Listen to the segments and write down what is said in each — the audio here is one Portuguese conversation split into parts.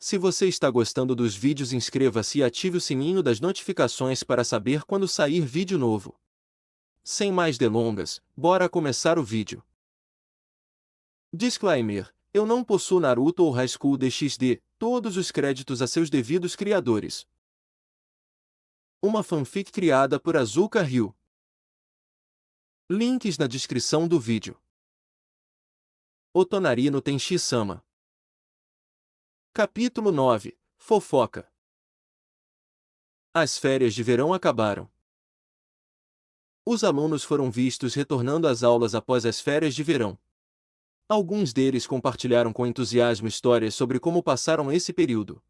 Se você está gostando dos vídeos, inscreva-se e ative o sininho das notificações para saber quando sair vídeo novo. Sem mais delongas, bora começar o vídeo. Disclaimer: eu não possuo Naruto ou High School DxD, todos os créditos a seus devidos criadores. Uma fanfic criada por Azuka Ryu. Links na descrição do vídeo. Otonari no Tenshi-sama. Capítulo 9 – Fofoca. As férias de verão acabaram. Os alunos foram vistos retornando às aulas após as férias de verão. Alguns deles compartilharam com entusiasmo histórias sobre como passaram esse período.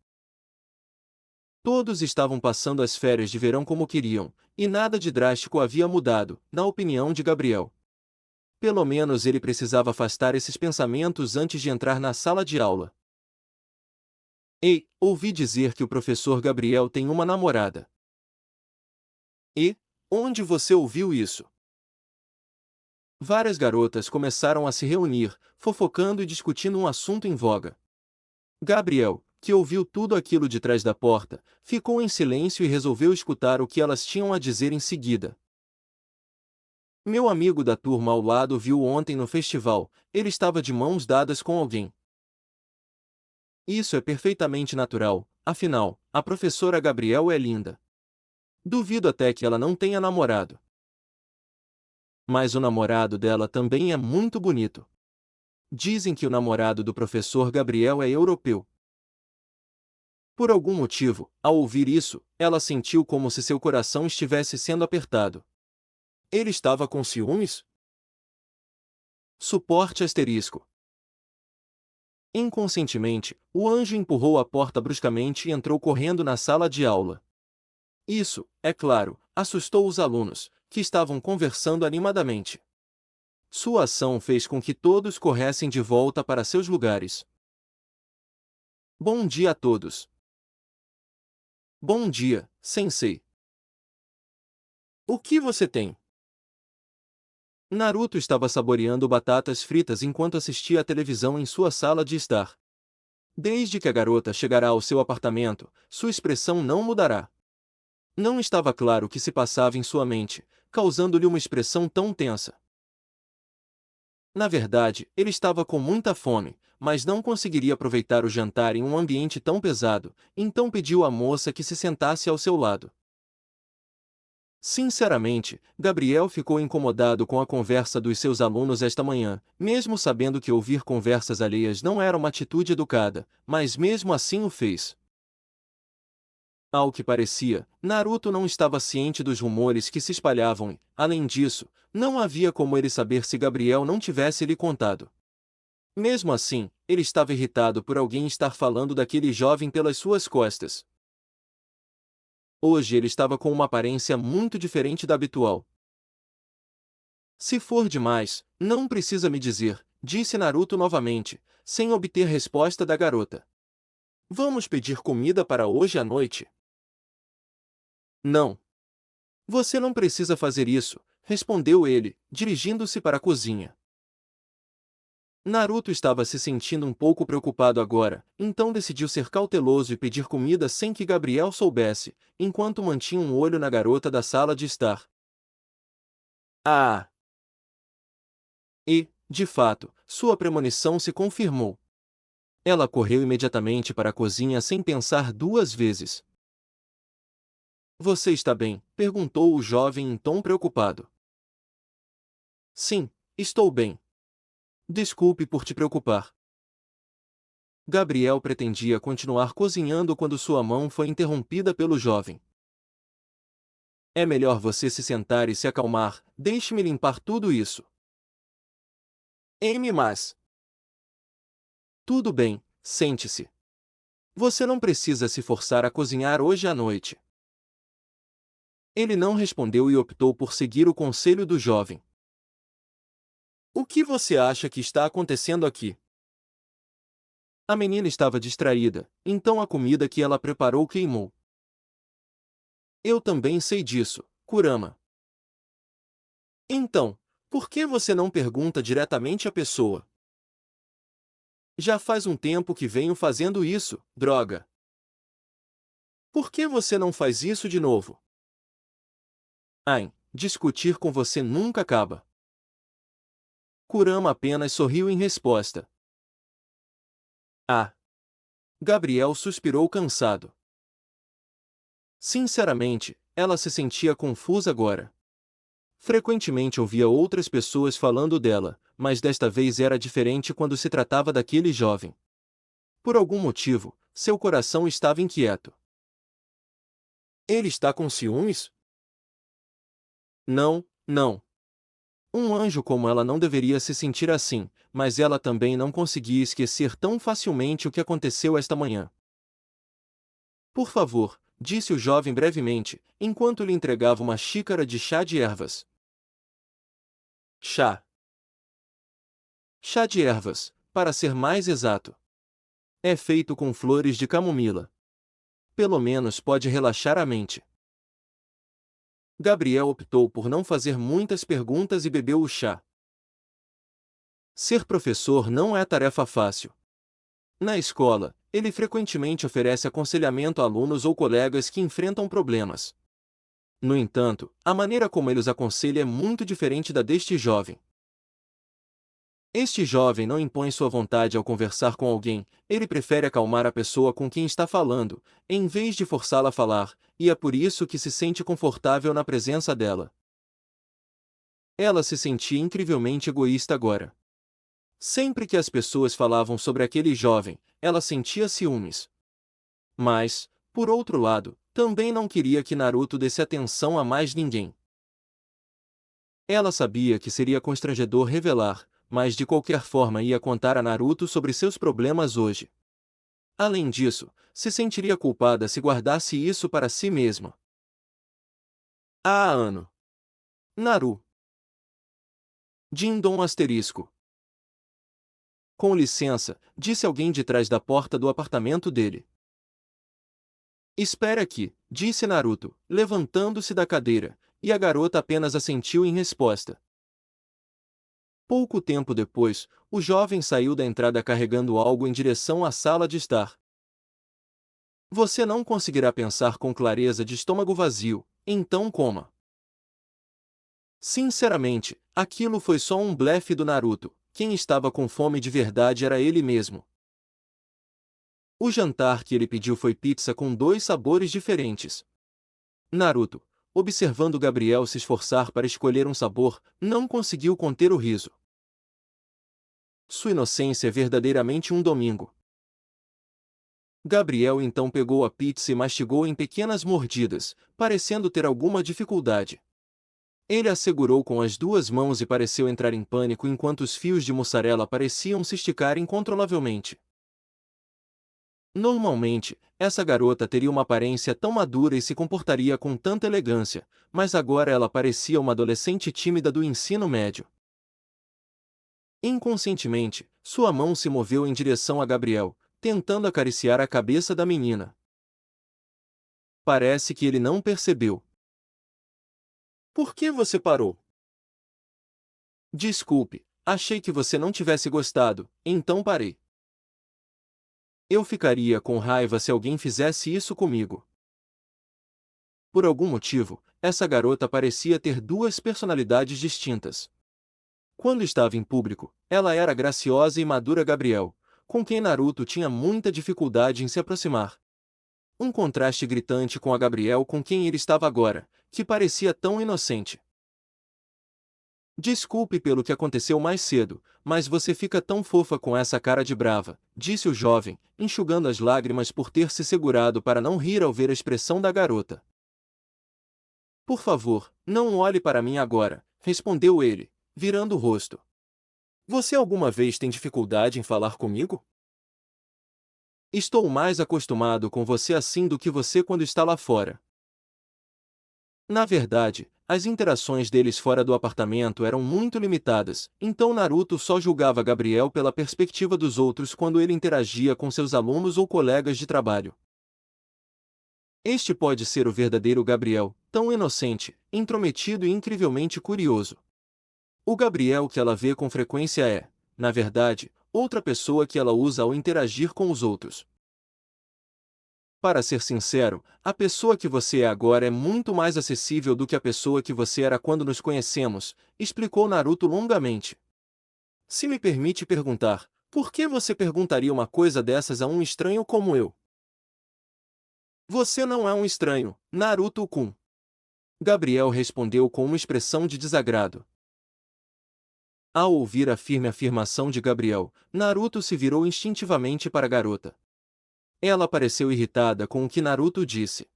Todos estavam passando as férias de verão como queriam, e nada de drástico havia mudado, na opinião de Gabriel. Pelo menos ele precisava afastar esses pensamentos antes de entrar na sala de aula. Ei, ouvi dizer que o professor Gabriel tem uma namorada. E, onde você ouviu isso? Várias garotas começaram a se reunir, fofocando e discutindo um assunto em voga. Gabriel, que ouviu tudo aquilo de trás da porta, ficou em silêncio e resolveu escutar o que elas tinham a dizer em seguida. Meu amigo da turma ao lado viu ontem no festival, ele estava de mãos dadas com alguém. Isso é perfeitamente natural, afinal, a professora Gabriel é linda. Duvido até que ela não tenha namorado. Mas o namorado dela também é muito bonito. Dizem que o namorado do professor Gabriel é europeu. Por algum motivo, ao ouvir isso, ela sentiu como se seu coração estivesse sendo apertado. Ele estava com ciúmes? Suporte asterisco. Inconscientemente, o anjo empurrou a porta bruscamente e entrou correndo na sala de aula. Isso, é claro, assustou os alunos, que estavam conversando animadamente. Sua ação fez com que todos corressem de volta para seus lugares. Bom dia a todos. Bom dia, sensei. O que você tem? Naruto estava saboreando batatas fritas enquanto assistia à televisão em sua sala de estar. Desde que a garota chegará ao seu apartamento, sua expressão não mudará. Não estava claro o que se passava em sua mente, causando-lhe uma expressão tão tensa. Na verdade, ele estava com muita fome, mas não conseguiria aproveitar o jantar em um ambiente tão pesado, então pediu à moça que se sentasse ao seu lado. Sinceramente, Gabriel ficou incomodado com a conversa dos seus alunos esta manhã, mesmo sabendo que ouvir conversas alheias não era uma atitude educada, mas mesmo assim o fez. Ao que parecia, Naruto não estava ciente dos rumores que se espalhavam e, além disso, não havia como ele saber se Gabriel não tivesse lhe contado. Mesmo assim, ele estava irritado por alguém estar falando daquele jovem pelas suas costas. Hoje ele estava com uma aparência muito diferente da habitual. Se for demais, não precisa me dizer, disse Naruto novamente, sem obter resposta da garota. Vamos pedir comida para hoje à noite? Não. Você não precisa fazer isso, respondeu ele, dirigindo-se para a cozinha. Naruto estava se sentindo um pouco preocupado agora, então decidiu ser cauteloso e pedir comida sem que Gabriel soubesse, enquanto mantinha um olho na garota da sala de estar. Ah! E, de fato, sua premonição se confirmou. Ela correu imediatamente para a cozinha sem pensar duas vezes. Você está bem? Perguntou o jovem em tom preocupado. Sim, estou bem. Desculpe por te preocupar. Gabriel pretendia continuar cozinhando quando sua mão foi interrompida pelo jovem. É melhor você se sentar e se acalmar, deixe-me limpar tudo isso. Mas... Tudo bem, sente-se. Você não precisa se forçar a cozinhar hoje à noite. Ele não respondeu e optou por seguir o conselho do jovem. O que você acha que está acontecendo aqui? A menina estava distraída, então a comida que ela preparou queimou. Eu também sei disso, Kurama. Então, por que você não pergunta diretamente à pessoa? Já faz um tempo que venho fazendo isso, droga. Por que você não faz isso de novo? Ai, discutir com você nunca acaba. Kurama apenas sorriu em resposta. Ah! Gabriel suspirou cansado. Sinceramente, ela se sentia confusa agora. Frequentemente ouvia outras pessoas falando dela, mas desta vez era diferente quando se tratava daquele jovem. Por algum motivo, seu coração estava inquieto. Ele está com ciúmes? Não, não. Um anjo como ela não deveria se sentir assim, mas ela também não conseguia esquecer tão facilmente o que aconteceu esta manhã. Por favor, disse o jovem brevemente, enquanto lhe entregava uma xícara de chá de ervas. Chá. Chá de ervas, para ser mais exato. É feito com flores de camomila. Pelo menos pode relaxar a mente. Gabriel optou por não fazer muitas perguntas e bebeu o chá. Ser professor não é tarefa fácil. Na escola, ele frequentemente oferece aconselhamento a alunos ou colegas que enfrentam problemas. No entanto, a maneira como ele os aconselha é muito diferente da deste jovem. Este jovem não impõe sua vontade ao conversar com alguém, ele prefere acalmar a pessoa com quem está falando, em vez de forçá-la a falar, e é por isso que se sente confortável na presença dela. Ela se sentia incrivelmente egoísta agora. Sempre que as pessoas falavam sobre aquele jovem, ela sentia ciúmes. Mas, por outro lado, também não queria que Naruto desse atenção a mais ninguém. Ela sabia que seria constrangedor revelar, mas de qualquer forma ia contar a Naruto sobre seus problemas hoje. Além disso, se sentiria culpada se guardasse isso para si mesma. Ah, ano. Naru. Jindon asterisco. Com licença, disse alguém de trás da porta do apartamento dele. Espere aqui, disse Naruto, levantando-se da cadeira, e a garota apenas assentiu em resposta. Pouco tempo depois, o jovem saiu da entrada carregando algo em direção à sala de estar. Você não conseguirá pensar com clareza de estômago vazio, então coma. Sinceramente, aquilo foi só um blefe do Naruto, quem estava com fome de verdade era ele mesmo. O jantar que ele pediu foi pizza com 2 sabores diferentes. Naruto, observando Gabriel se esforçar para escolher um sabor, não conseguiu conter o riso. Sua inocência é verdadeiramente um domingo. Gabriel então pegou a pizza e mastigou em pequenas mordidas, parecendo ter alguma dificuldade. Ele a segurou com as 2 mãos e pareceu entrar em pânico enquanto os fios de mussarela pareciam se esticar incontrolavelmente. Normalmente, essa garota teria uma aparência tão madura e se comportaria com tanta elegância, mas agora ela parecia uma adolescente tímida do ensino médio. Inconscientemente, sua mão se moveu em direção a Gabriel, tentando acariciar a cabeça da menina. Parece que ele não percebeu. Por que você parou? Desculpe, achei que você não tivesse gostado, então parei. Eu ficaria com raiva se alguém fizesse isso comigo. Por algum motivo, essa garota parecia ter 2 personalidades distintas. Quando estava em público, ela era a graciosa e madura Gabriel, com quem Naruto tinha muita dificuldade em se aproximar. Um contraste gritante com a Gabriel com quem ele estava agora, que parecia tão inocente. Desculpe pelo que aconteceu mais cedo, mas você fica tão fofa com essa cara de brava, disse o jovem, enxugando as lágrimas por ter se segurado para não rir ao ver a expressão da garota. Por favor, não olhe para mim agora, respondeu ele, virando o rosto. Você alguma vez tem dificuldade em falar comigo? Estou mais acostumado com você assim do que você quando está lá fora. Na verdade, as interações deles fora do apartamento eram muito limitadas, então Naruto só julgava Gabriel pela perspectiva dos outros quando ele interagia com seus alunos ou colegas de trabalho. Este pode ser o verdadeiro Gabriel, tão inocente, intrometido e incrivelmente curioso. O Gabriel que ela vê com frequência é, na verdade, outra pessoa que ela usa ao interagir com os outros. Para ser sincero, a pessoa que você é agora é muito mais acessível do que a pessoa que você era quando nos conhecemos, explicou Naruto longamente. Se me permite perguntar, por que você perguntaria uma coisa dessas a um estranho como eu? Você não é um estranho, Naruto-kun. Gabriel respondeu com uma expressão de desagrado. Ao ouvir a firme afirmação de Gabriel, Naruto se virou instintivamente para a garota. Ela pareceu irritada com o que Naruto disse.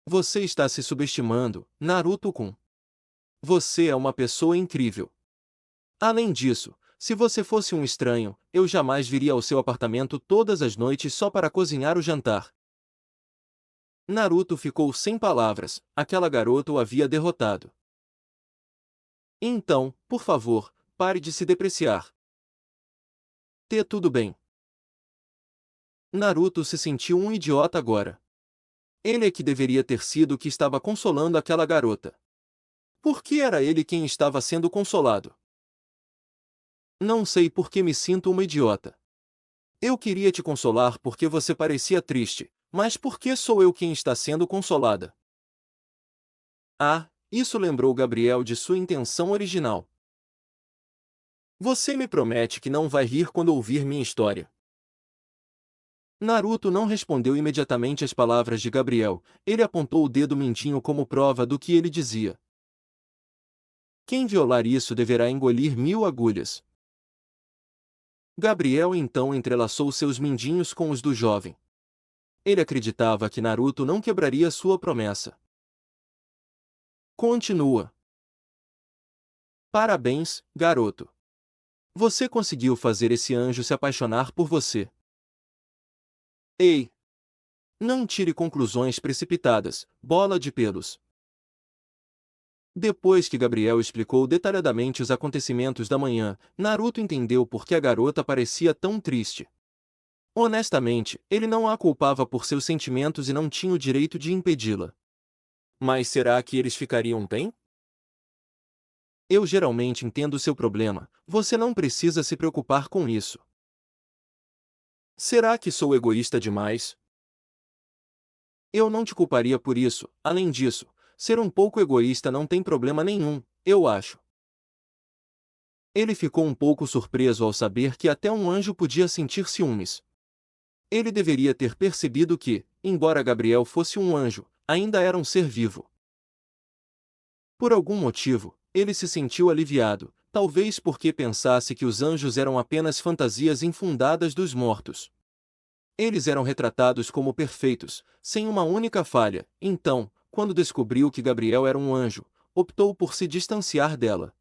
Você está se subestimando, Naruto-kun. Você é uma pessoa incrível. Além disso, se você fosse um estranho, eu jamais viria ao seu apartamento todas as noites só para cozinhar o jantar. Naruto ficou sem palavras, aquela garota o havia derrotado. Então, por favor, pare de se depreciar. Tudo bem. Naruto se sentiu um idiota agora. Ele é que deveria ter sido o que estava consolando aquela garota. Por que era ele quem estava sendo consolado? Não sei por que me sinto uma idiota. Eu queria te consolar porque você parecia triste, mas por que sou eu quem está sendo consolada? Ah, isso lembrou Gabriel de sua intenção original. Você me promete que não vai rir quando ouvir minha história. Naruto não respondeu imediatamente às palavras de Gabriel, ele apontou o dedo mindinho como prova do que ele dizia. Quem violar isso deverá engolir 1000 agulhas. Gabriel então entrelaçou seus mindinhos com os do jovem. Ele acreditava que Naruto não quebraria sua promessa. Continua. Parabéns, garoto. Você conseguiu fazer esse anjo se apaixonar por você. Ei! Não tire conclusões precipitadas, bola de pelos. Depois que Gabriel explicou detalhadamente os acontecimentos da manhã, Naruto entendeu por que a garota parecia tão triste. Honestamente, ele não a culpava por seus sentimentos e não tinha o direito de impedi-la. Mas será que eles ficariam bem? Eu geralmente entendo seu problema, você não precisa se preocupar com isso. Será que sou egoísta demais? Eu não te culparia por isso, além disso, ser um pouco egoísta não tem problema nenhum, eu acho. Ele ficou um pouco surpreso ao saber que até um anjo podia sentir ciúmes. Ele deveria ter percebido que, embora Gabriel fosse um anjo, ainda era um ser vivo. Por algum motivo, ele se sentiu aliviado, talvez porque pensasse que os anjos eram apenas fantasias infundadas dos mortos. Eles eram retratados como perfeitos, sem uma única falha, então, quando descobriu que Gabriel era um anjo, optou por se distanciar dela.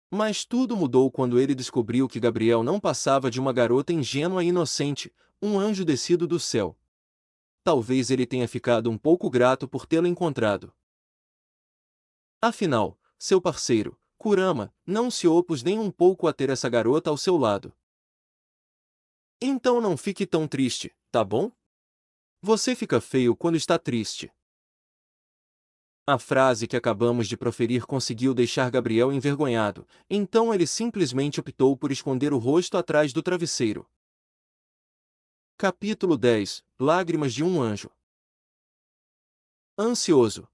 Mas tudo mudou quando ele descobriu que Gabriel não passava de uma garota ingênua e inocente, um anjo descido do céu. Talvez ele tenha ficado um pouco grato por tê-la encontrado. Afinal, seu parceiro, Kurama, não se opôs nem um pouco a ter essa garota ao seu lado. Então não fique tão triste, tá bom? Você fica feio quando está triste. A frase que acabamos de proferir conseguiu deixar Gabriel envergonhado, então ele simplesmente optou por esconder o rosto atrás do travesseiro. Capítulo 10 – Lágrimas de um anjo. Ansioso.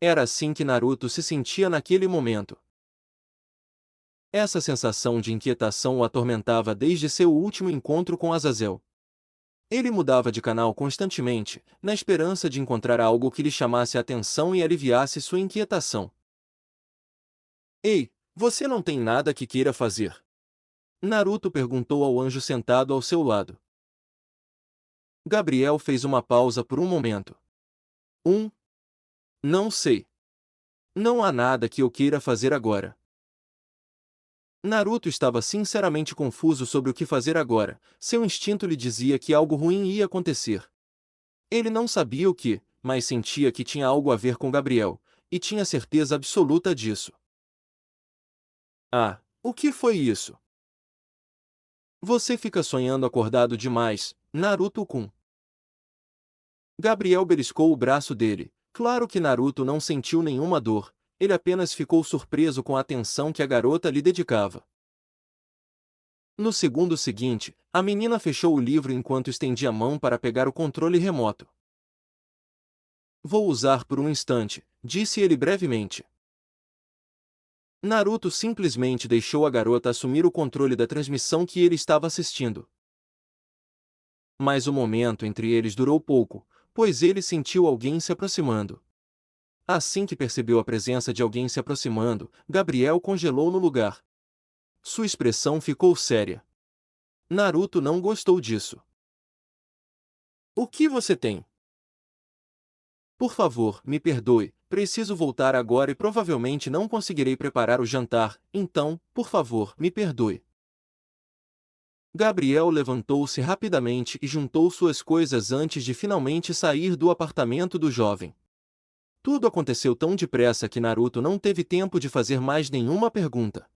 Era assim que Naruto se sentia naquele momento. Essa sensação de inquietação o atormentava desde seu último encontro com Azazel. Ele mudava de canal constantemente, na esperança de encontrar algo que lhe chamasse a atenção e aliviasse sua inquietação. Ei, você não tem nada que queira fazer? Naruto perguntou ao anjo sentado ao seu lado. Gabriel fez uma pausa por um momento. Não sei. Não há nada que eu queira fazer agora. Naruto estava sinceramente confuso sobre o que fazer agora, seu instinto lhe dizia que algo ruim ia acontecer. Ele não sabia o que, mas sentia que tinha algo a ver com Gabriel, e tinha certeza absoluta disso. Ah, o que foi isso? Você fica sonhando acordado demais, Naruto-kun. Gabriel beliscou o braço dele. Claro que Naruto não sentiu nenhuma dor, ele apenas ficou surpreso com a atenção que a garota lhe dedicava. No segundo seguinte, a menina fechou o livro enquanto estendia a mão para pegar o controle remoto. Vou usar por um instante, disse ele brevemente. Naruto simplesmente deixou a garota assumir o controle da transmissão que ele estava assistindo. Mas o momento entre eles durou pouco, pois ele sentiu alguém se aproximando. Assim que percebeu a presença de alguém se aproximando, Gabriel congelou no lugar. Sua expressão ficou séria. Naruto não gostou disso. O que você tem? Por favor, me perdoe, preciso voltar agora e provavelmente não conseguirei preparar o jantar, então, por favor, me perdoe. Gabriel levantou-se rapidamente e juntou suas coisas antes de finalmente sair do apartamento do jovem. Tudo aconteceu tão depressa que Naruto não teve tempo de fazer mais nenhuma pergunta.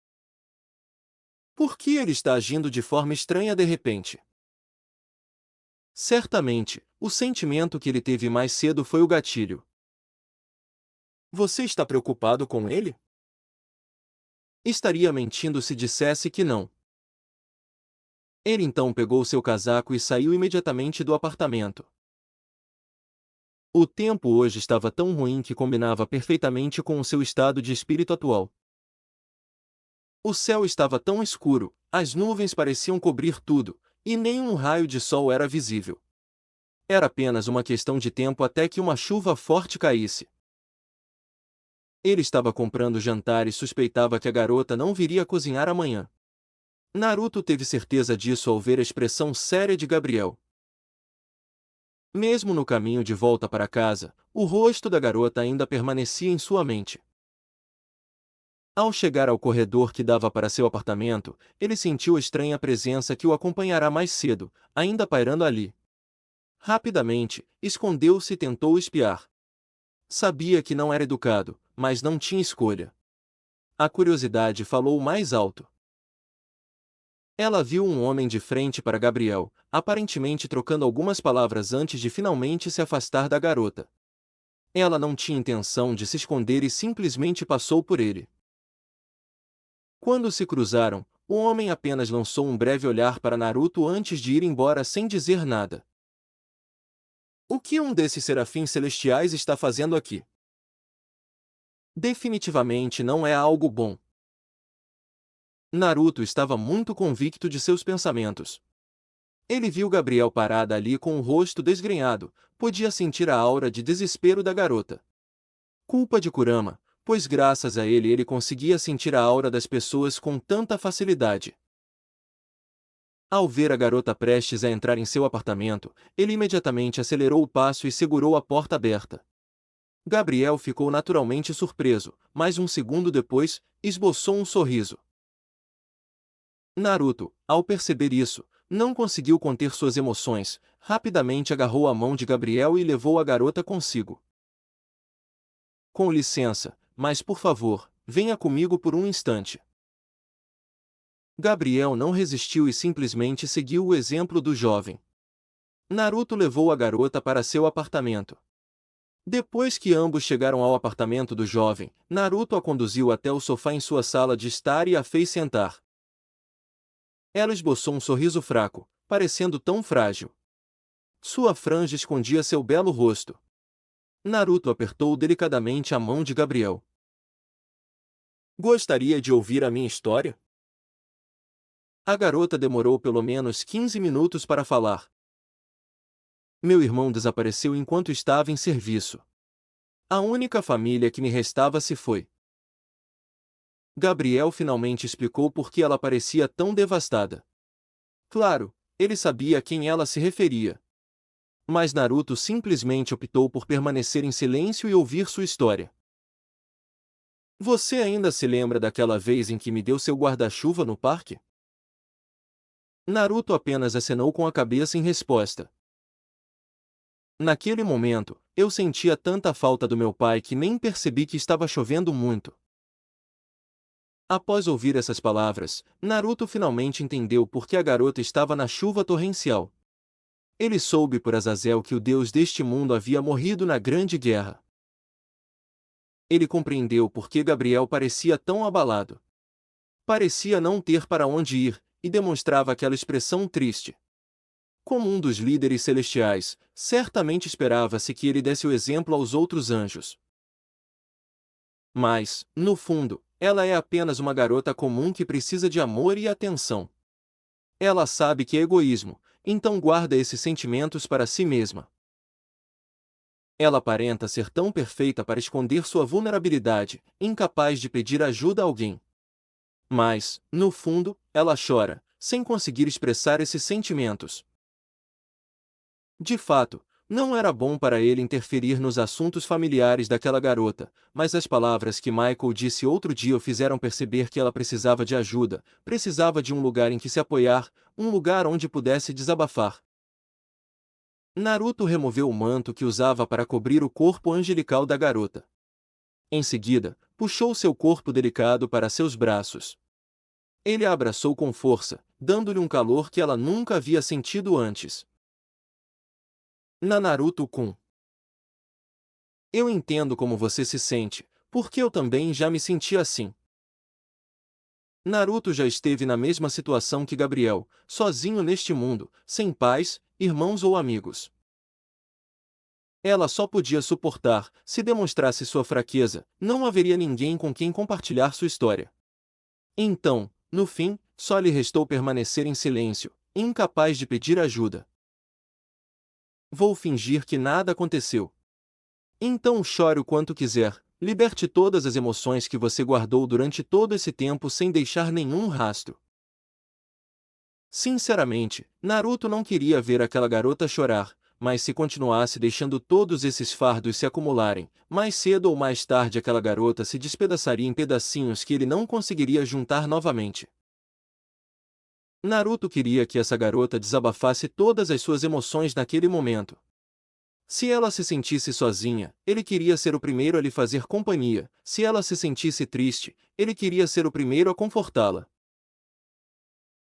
Por que ele está agindo de forma estranha de repente? Certamente, o sentimento que ele teve mais cedo foi o gatilho. Você está preocupado com ele? Estaria mentindo se dissesse que não. Ele então pegou seu casaco e saiu imediatamente do apartamento. O tempo hoje estava tão ruim que combinava perfeitamente com o seu estado de espírito atual. O céu estava tão escuro, as nuvens pareciam cobrir tudo, e nenhum raio de sol era visível. Era apenas uma questão de tempo até que uma chuva forte caísse. Ele estava comprando jantar e suspeitava que a garota não viria cozinhar amanhã. Naruto teve certeza disso ao ver a expressão séria de Gabriel. Mesmo no caminho de volta para casa, o rosto da garota ainda permanecia em sua mente. Ao chegar ao corredor que dava para seu apartamento, ele sentiu a estranha presença que o acompanhará mais cedo, ainda pairando ali. Rapidamente, escondeu-se e tentou espiar. Sabia que não era educado, mas não tinha escolha. A curiosidade falou mais alto. Ela viu um homem de frente para Gabriel, aparentemente trocando algumas palavras antes de finalmente se afastar da garota. Ela não tinha intenção de se esconder e simplesmente passou por ele. Quando se cruzaram, o homem apenas lançou um breve olhar para Naruto antes de ir embora sem dizer nada. O que um desses serafins celestiais está fazendo aqui? Definitivamente não é algo bom. Naruto estava muito convicto de seus pensamentos. Ele viu Gabriel parada ali com o rosto desgrenhado, podia sentir a aura de desespero da garota. Culpa de Kurama, pois graças a ele conseguia sentir a aura das pessoas com tanta facilidade. Ao ver a garota prestes a entrar em seu apartamento, ele imediatamente acelerou o passo e segurou a porta aberta. Gabriel ficou naturalmente surpreso, mas um segundo depois, esboçou um sorriso. Naruto, ao perceber isso, não conseguiu conter suas emoções, rapidamente agarrou a mão de Gabriel e levou a garota consigo. Com licença, mas por favor, venha comigo por um instante. Gabriel não resistiu e simplesmente seguiu o exemplo do jovem. Naruto levou a garota para seu apartamento. Depois que ambos chegaram ao apartamento do jovem, Naruto a conduziu até o sofá em sua sala de estar e a fez sentar. Ela esboçou um sorriso fraco, parecendo tão frágil. Sua franja escondia seu belo rosto. Naruto apertou delicadamente a mão de Gabriel. Gostaria de ouvir a minha história? A garota demorou pelo menos 15 minutos para falar. Meu irmão desapareceu enquanto estava em serviço. A única família que me restava se foi. Gabriel finalmente explicou por que ela parecia tão devastada. Claro, ele sabia a quem ela se referia. Mas Naruto simplesmente optou por permanecer em silêncio e ouvir sua história. Você ainda se lembra daquela vez em que me deu seu guarda-chuva no parque? Naruto apenas acenou com a cabeça em resposta. Naquele momento, eu sentia tanta falta do meu pai que nem percebi que estava chovendo muito. Após ouvir essas palavras, Naruto finalmente entendeu por que a garota estava na chuva torrencial. Ele soube por Azazel que o deus deste mundo havia morrido na Grande Guerra. Ele compreendeu por que Gabriel parecia tão abalado. Parecia não ter para onde ir, e demonstrava aquela expressão triste. Como um dos líderes celestiais, certamente esperava-se que ele desse o exemplo aos outros anjos. Mas, no fundo, ela é apenas uma garota comum que precisa de amor e atenção. Ela sabe que é egoísmo, então guarda esses sentimentos para si mesma. Ela aparenta ser tão perfeita para esconder sua vulnerabilidade, incapaz de pedir ajuda a alguém. Mas, no fundo, ela chora, sem conseguir expressar esses sentimentos. De fato, não era bom para ele interferir nos assuntos familiares daquela garota, mas as palavras que Michael disse outro dia o fizeram perceber que ela precisava de ajuda, precisava de um lugar em que se apoiar, um lugar onde pudesse desabafar. Naruto removeu o manto que usava para cobrir o corpo angelical da garota. Em seguida, puxou seu corpo delicado para seus braços. Ele a abraçou com força, dando-lhe um calor que ela nunca havia sentido antes. Na Naruto-kun. Eu entendo como você se sente, porque eu também já me senti assim. Naruto já esteve na mesma situação que Gabriel, sozinho neste mundo, sem pais, irmãos ou amigos. Ela só podia suportar, se demonstrasse sua fraqueza, não haveria ninguém com quem compartilhar sua história. Então, no fim, só lhe restou permanecer em silêncio, incapaz de pedir ajuda. Vou fingir que nada aconteceu. Então chore o quanto quiser, liberte todas as emoções que você guardou durante todo esse tempo sem deixar nenhum rastro. Sinceramente, Naruto não queria ver aquela garota chorar, mas se continuasse deixando todos esses fardos se acumularem, mais cedo ou mais tarde aquela garota se despedaçaria em pedacinhos que ele não conseguiria juntar novamente. Naruto queria que essa garota desabafasse todas as suas emoções naquele momento. Se ela se sentisse sozinha, ele queria ser o primeiro a lhe fazer companhia. Se ela se sentisse triste, ele queria ser o primeiro a confortá-la.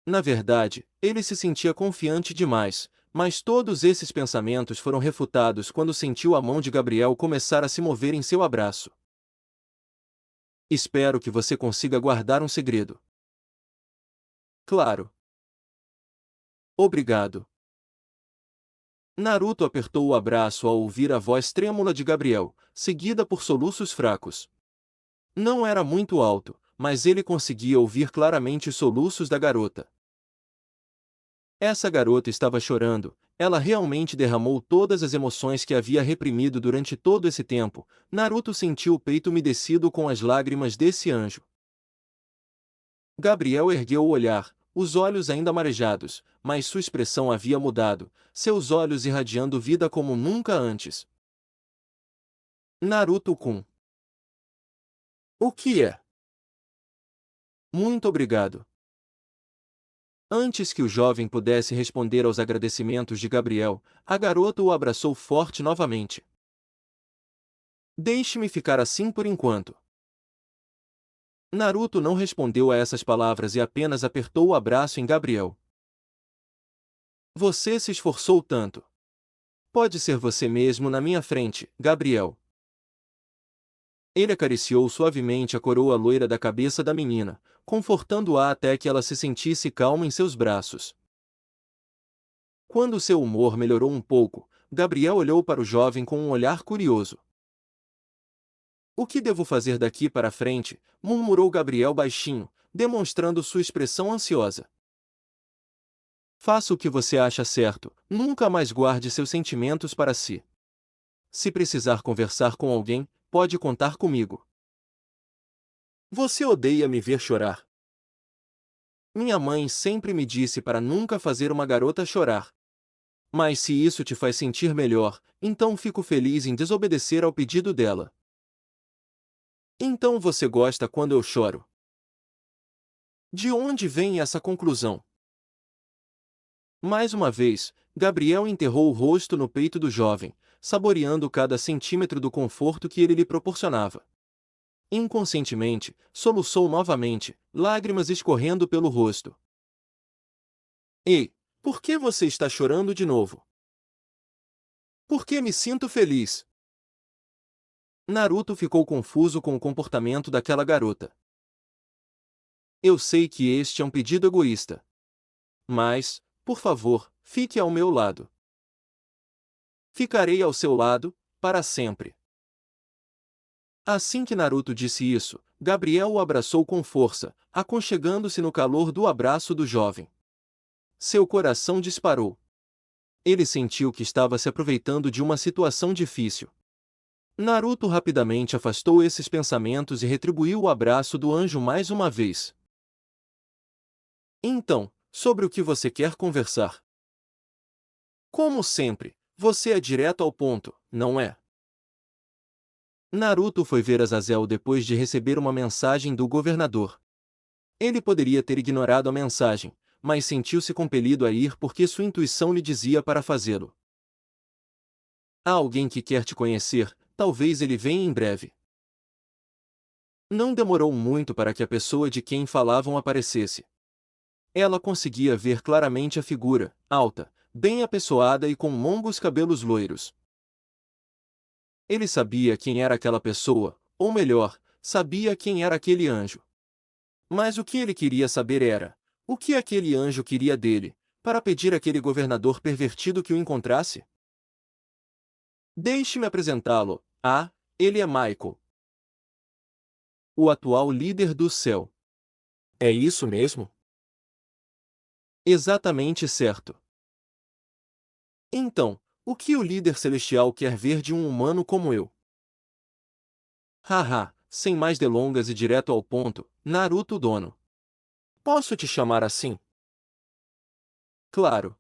Na verdade, ele se sentia confiante demais, mas todos esses pensamentos foram refutados quando sentiu a mão de Gabriel começar a se mover em seu abraço. Espero que você consiga guardar um segredo. Claro. Obrigado. Naruto apertou o abraço ao ouvir a voz trêmula de Gabriel, seguida por soluços fracos. Não era muito alto, mas ele conseguia ouvir claramente os soluços da garota. Essa garota estava chorando, ela realmente derramou todas as emoções que havia reprimido durante todo esse tempo. Naruto sentiu o peito umedecido com as lágrimas desse anjo. Gabriel ergueu o olhar, os olhos ainda marejados, mas sua expressão havia mudado, seus olhos irradiando vida como nunca antes. Naruto-kun. O que é? Muito obrigado. Antes que o jovem pudesse responder aos agradecimentos de Gabriel, a garota o abraçou forte novamente. Deixe-me ficar assim por enquanto. Naruto não respondeu a essas palavras e apenas apertou o abraço em Gabriel. Você se esforçou tanto. Pode ser você mesmo na minha frente, Gabriel. Ele acariciou suavemente a coroa loira da cabeça da menina, confortando-a até que ela se sentisse calma em seus braços. Quando seu humor melhorou um pouco, Gabriel olhou para o jovem com um olhar curioso. O que devo fazer daqui para frente? Murmurou Gabriel baixinho, demonstrando sua expressão ansiosa. Faça o que você acha certo, nunca mais guarde seus sentimentos para si. Se precisar conversar com alguém, pode contar comigo. Você odeia me ver chorar. Minha mãe sempre me disse para nunca fazer uma garota chorar. Mas se isso te faz sentir melhor, então fico feliz em desobedecer ao pedido dela. Então você gosta quando eu choro? De onde vem essa conclusão? Mais uma vez, Gabriel enterrou o rosto no peito do jovem, saboreando cada centímetro do conforto que ele lhe proporcionava. Inconscientemente, soluçou novamente, lágrimas escorrendo pelo rosto. Ei, por que você está chorando de novo? Porque me sinto feliz. Naruto ficou confuso com o comportamento daquela garota. Eu sei que este é um pedido egoísta. Mas, por favor, fique ao meu lado. Ficarei ao seu lado, para sempre. Assim que Naruto disse isso, Gabriel o abraçou com força, aconchegando-se no calor do abraço do jovem. Seu coração disparou. Ele sentiu que estava se aproveitando de uma situação difícil. Naruto rapidamente afastou esses pensamentos e retribuiu o abraço do anjo mais uma vez. Então, sobre o que você quer conversar? Como sempre, você é direto ao ponto, não é? Naruto foi ver Azazel depois de receber uma mensagem do governador. Ele poderia ter ignorado a mensagem, mas sentiu-se compelido a ir porque sua intuição lhe dizia para fazê-lo. Há alguém que quer te conhecer, talvez ele venha em breve. Não demorou muito para que a pessoa de quem falavam aparecesse. Ela conseguia ver claramente a figura, alta, bem apessoada e com longos cabelos loiros. Ele sabia quem era aquela pessoa, ou melhor, sabia quem era aquele anjo. Mas o que ele queria saber era, o que aquele anjo queria dele, para pedir àquele governador pervertido que o encontrasse? Deixe-me apresentá-lo. Ah, ele é Michael, o atual líder do céu. É isso mesmo? Exatamente certo. Então, o que o líder celestial quer ver de um humano como eu? Haha, sem mais delongas e direto ao ponto, Naruto Dono. Posso te chamar assim? Claro.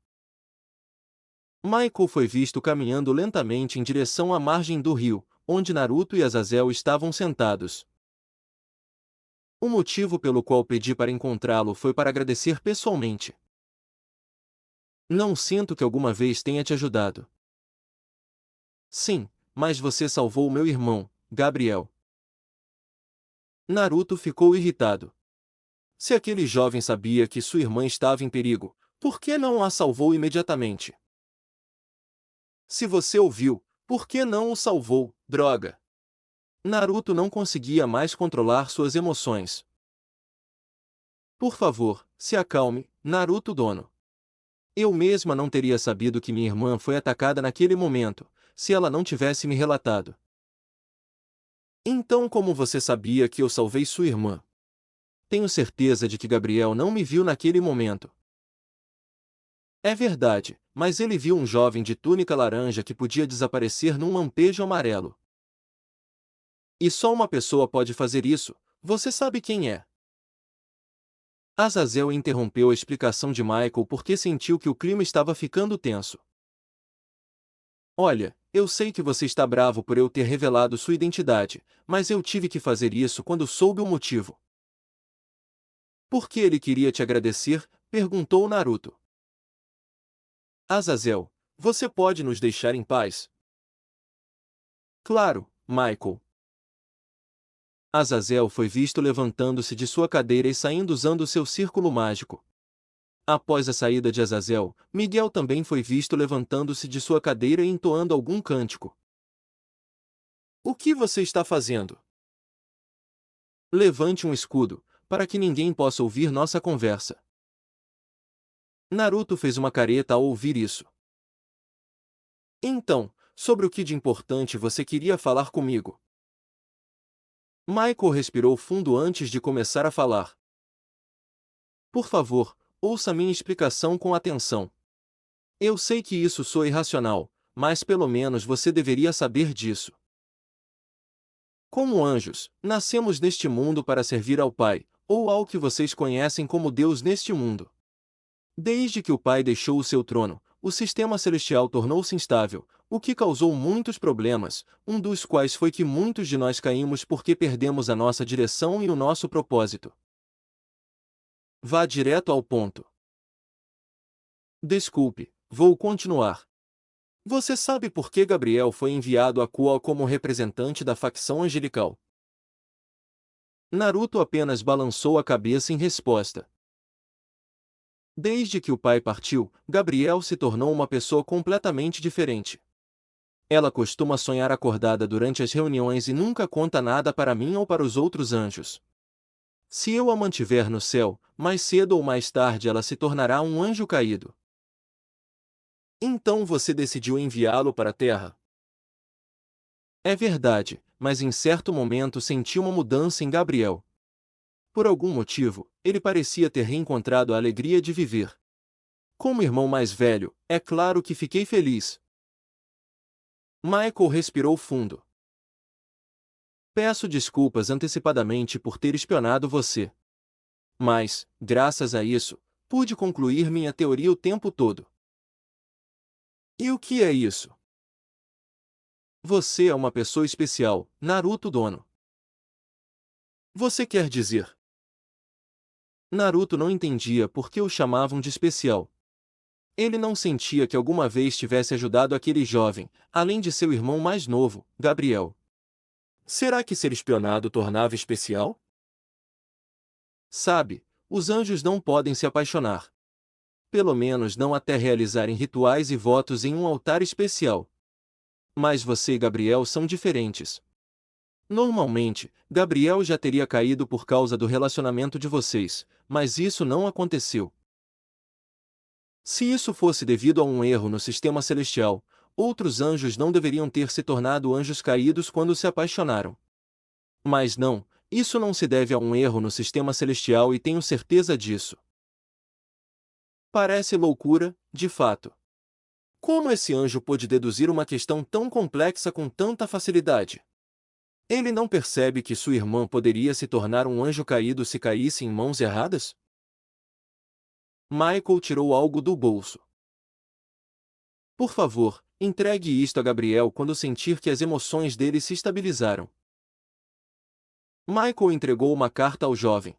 Michael foi visto caminhando lentamente em direção à margem do rio, onde Naruto e Azazel estavam sentados. O motivo pelo qual pedi para encontrá-lo foi para agradecer pessoalmente. Não sinto que alguma vez tenha te ajudado. Sim, mas você salvou meu irmão, Gabriel. Naruto ficou irritado. Se aquele jovem sabia que sua irmã estava em perigo, por que não a salvou imediatamente? Se você ouviu, por que não o salvou, droga? Naruto não conseguia mais controlar suas emoções. Por favor, se acalme, Naruto Dono. Eu mesma não teria sabido que minha irmã foi atacada naquele momento, se ela não tivesse me relatado. Então como você sabia que eu salvei sua irmã? Tenho certeza de que Gabriel não me viu naquele momento. É verdade, mas ele viu um jovem de túnica laranja que podia desaparecer num lampejo amarelo. E só uma pessoa pode fazer isso, você sabe quem é. Azazel interrompeu a explicação de Michael porque sentiu que o clima estava ficando tenso. Olha, eu sei que você está bravo por eu ter revelado sua identidade, mas eu tive que fazer isso quando soube o motivo. Por que ele queria te agradecer? Perguntou Naruto. Azazel, você pode nos deixar em paz? Claro, Michael. Azazel foi visto levantando-se de sua cadeira e saindo usando seu círculo mágico. Após a saída de Azazel, Miguel também foi visto levantando-se de sua cadeira e entoando algum cântico. O que você está fazendo? Levante um escudo, para que ninguém possa ouvir nossa conversa. Naruto fez uma careta ao ouvir isso. Então, sobre o que de importante você queria falar comigo? Michael respirou fundo antes de começar a falar. Por favor, ouça minha explicação com atenção. Eu sei que isso soa irracional, mas pelo menos você deveria saber disso. Como anjos, nascemos neste mundo para servir ao Pai, ou ao que vocês conhecem como Deus neste mundo. Desde que o Pai deixou o seu trono, o sistema celestial tornou-se instável, o que causou muitos problemas, um dos quais foi que muitos de nós caímos porque perdemos a nossa direção e o nosso propósito. Vá direto ao ponto. Desculpe, vou continuar. Você sabe por que Gabriel foi enviado a Koa como representante da facção angelical? Naruto apenas balançou a cabeça em resposta. Desde que o pai partiu, Gabriel se tornou uma pessoa completamente diferente. Ela costuma sonhar acordada durante as reuniões e nunca conta nada para mim ou para os outros anjos. Se eu a mantiver no céu, mais cedo ou mais tarde ela se tornará um anjo caído. Então você decidiu enviá-lo para a Terra. É verdade, mas em certo momento senti uma mudança em Gabriel. Por algum motivo, ele parecia ter reencontrado a alegria de viver. Como irmão mais velho, é claro que fiquei feliz. Michael respirou fundo. Peço desculpas antecipadamente por ter espionado você. Mas, graças a isso, pude concluir minha teoria o tempo todo. E o que é isso? Você é uma pessoa especial, Naruto Dono. Você quer dizer? Naruto não entendia por que o chamavam de especial. Ele não sentia que alguma vez tivesse ajudado aquele jovem, além de seu irmão mais novo, Gabriel. Será que ser espionado tornava especial? Sabe, os anjos não podem se apaixonar. Pelo menos não até realizarem rituais e votos em um altar especial. Mas você e Gabriel são diferentes. Normalmente, Gabriel já teria caído por causa do relacionamento de vocês, mas isso não aconteceu. Se isso fosse devido a um erro no sistema celestial, outros anjos não deveriam ter se tornado anjos caídos quando se apaixonaram. Mas não, isso não se deve a um erro no sistema celestial e tenho certeza disso. Parece loucura, de fato. Como esse anjo pôde deduzir uma questão tão complexa com tanta facilidade? Ele não percebe que sua irmã poderia se tornar um anjo caído se caísse em mãos erradas? Michael tirou algo do bolso. Por favor, entregue isto a Gabriel quando sentir que as emoções dele se estabilizaram. Michael entregou uma carta ao jovem.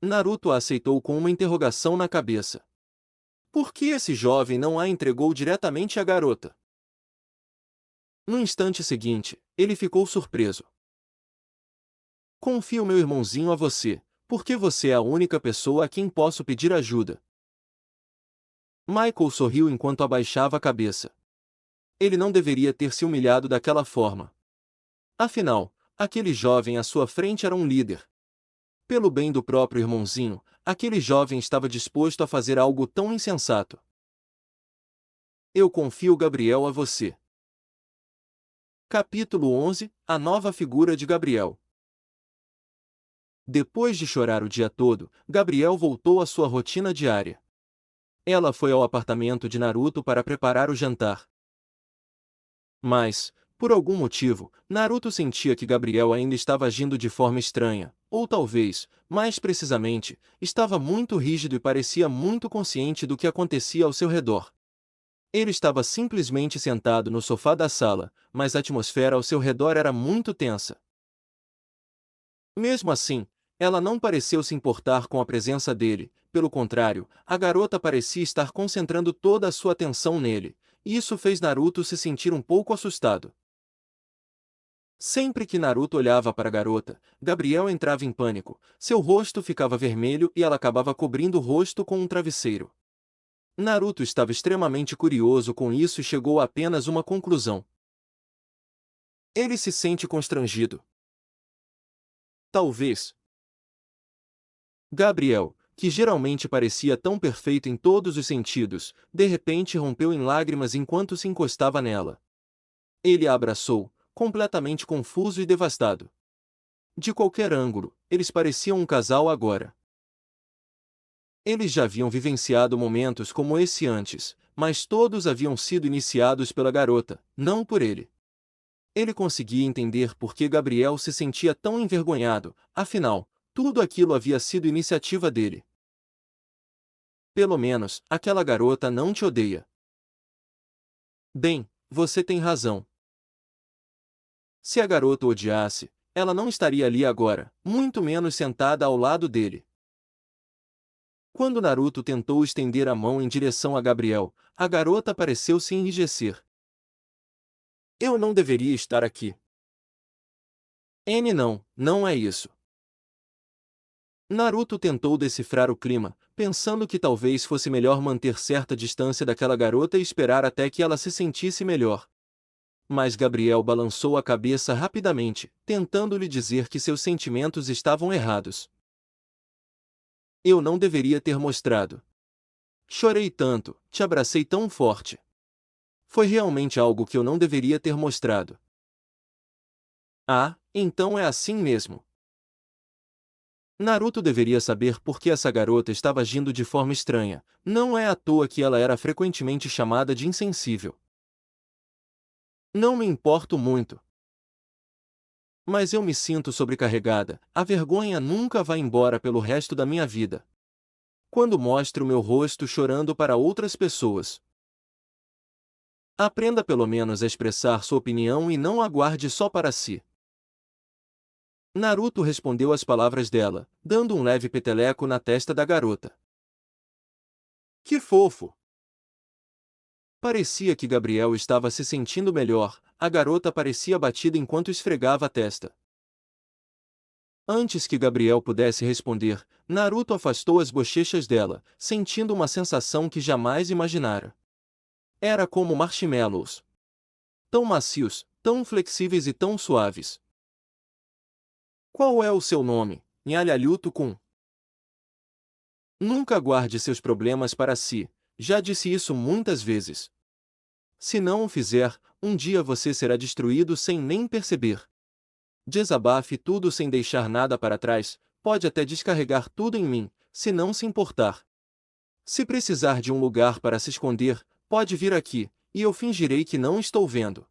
Naruto a aceitou com uma interrogação na cabeça. Por que esse jovem não a entregou diretamente à garota? No instante seguinte, ele ficou surpreso. Confio meu irmãozinho a você, porque você é a única pessoa a quem posso pedir ajuda. Michael sorriu enquanto abaixava a cabeça. Ele não deveria ter se humilhado daquela forma. Afinal, aquele jovem à sua frente era um líder. Pelo bem do próprio irmãozinho, aquele jovem estava disposto a fazer algo tão insensato. Eu confio Gabriel a você. Capítulo 11 – A nova figura de Gabriel. Depois de chorar o dia todo, Gabriel voltou à sua rotina diária. Ela foi ao apartamento de Naruto para preparar o jantar. Mas, por algum motivo, Naruto sentia que Gabriel ainda estava agindo de forma estranha, ou talvez, mais precisamente, estava muito rígido e parecia muito consciente do que acontecia ao seu redor. Ele estava simplesmente sentado no sofá da sala, mas a atmosfera ao seu redor era muito tensa. Mesmo assim, ela não pareceu se importar com a presença dele, pelo contrário, a garota parecia estar concentrando toda a sua atenção nele, e isso fez Naruto se sentir um pouco assustado. Sempre que Naruto olhava para a garota, Gabriel entrava em pânico, seu rosto ficava vermelho e ela acabava cobrindo o rosto com um travesseiro. Naruto estava extremamente curioso com isso e chegou a apenas uma conclusão. Ele se sente constrangido. Talvez. Gabriel, que geralmente parecia tão perfeito em todos os sentidos, de repente rompeu em lágrimas enquanto se encostava nela. Ele a abraçou, completamente confuso e devastado. De qualquer ângulo, eles pareciam um casal agora. Eles já haviam vivenciado momentos como esse antes, mas todos haviam sido iniciados pela garota, não por ele. Ele conseguia entender por que Gabriel se sentia tão envergonhado, afinal, tudo aquilo havia sido iniciativa dele. Pelo menos, aquela garota não te odeia. Bem, você tem razão. Se a garota o odiasse, ela não estaria ali agora, muito menos sentada ao lado dele. Quando Naruto tentou estender a mão em direção a Gabriel, a garota pareceu se enrijecer. Eu não deveria estar aqui. Não é isso. Naruto tentou decifrar o clima, pensando que talvez fosse melhor manter certa distância daquela garota e esperar até que ela se sentisse melhor. Mas Gabriel balançou a cabeça rapidamente, tentando lhe dizer que seus sentimentos estavam errados. Eu não deveria ter mostrado. Chorei tanto, te abracei tão forte. Foi realmente algo que eu não deveria ter mostrado. Ah, então é assim mesmo. Naruto deveria saber por que essa garota estava agindo de forma estranha. Não é à toa que ela era frequentemente chamada de insensível. Não me importo muito. Mas eu me sinto sobrecarregada. A vergonha nunca vai embora pelo resto da minha vida. Quando mostro meu rosto chorando para outras pessoas. Aprenda pelo menos a expressar sua opinião e não a guarde só para si. Naruto respondeu às palavras dela, dando um leve peteleco na testa da garota. Que fofo! Parecia que Gabriel estava se sentindo melhor, a garota parecia abatida enquanto esfregava a testa. Antes que Gabriel pudesse responder, Naruto afastou as bochechas dela, sentindo uma sensação que jamais imaginara. Era como marshmallows. Tão macios, tão flexíveis e tão suaves. Qual é o seu nome, Nhalhalhuto-kun? Nunca guarde seus problemas para si, já disse isso muitas vezes. Se não o fizer, um dia você será destruído sem nem perceber. Desabafe tudo sem deixar nada para trás, pode até descarregar tudo em mim, se não se importar. Se precisar de um lugar para se esconder, pode vir aqui, e eu fingirei que não estou vendo.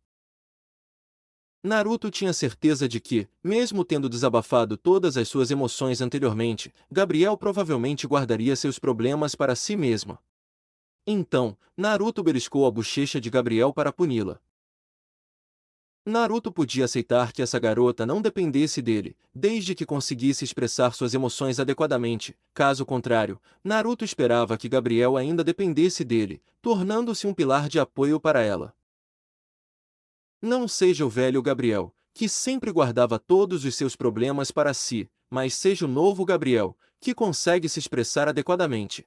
Naruto tinha certeza de que, mesmo tendo desabafado todas as suas emoções anteriormente, Gabriel provavelmente guardaria seus problemas para si mesma. Então, Naruto beliscou a bochecha de Gabriel para puni-la. Naruto podia aceitar que essa garota não dependesse dele, desde que conseguisse expressar suas emoções adequadamente. Caso contrário, Naruto esperava que Gabriel ainda dependesse dele, tornando-se um pilar de apoio para ela. Não seja o velho Gabriel, que sempre guardava todos os seus problemas para si, mas seja o novo Gabriel, que consegue se expressar adequadamente.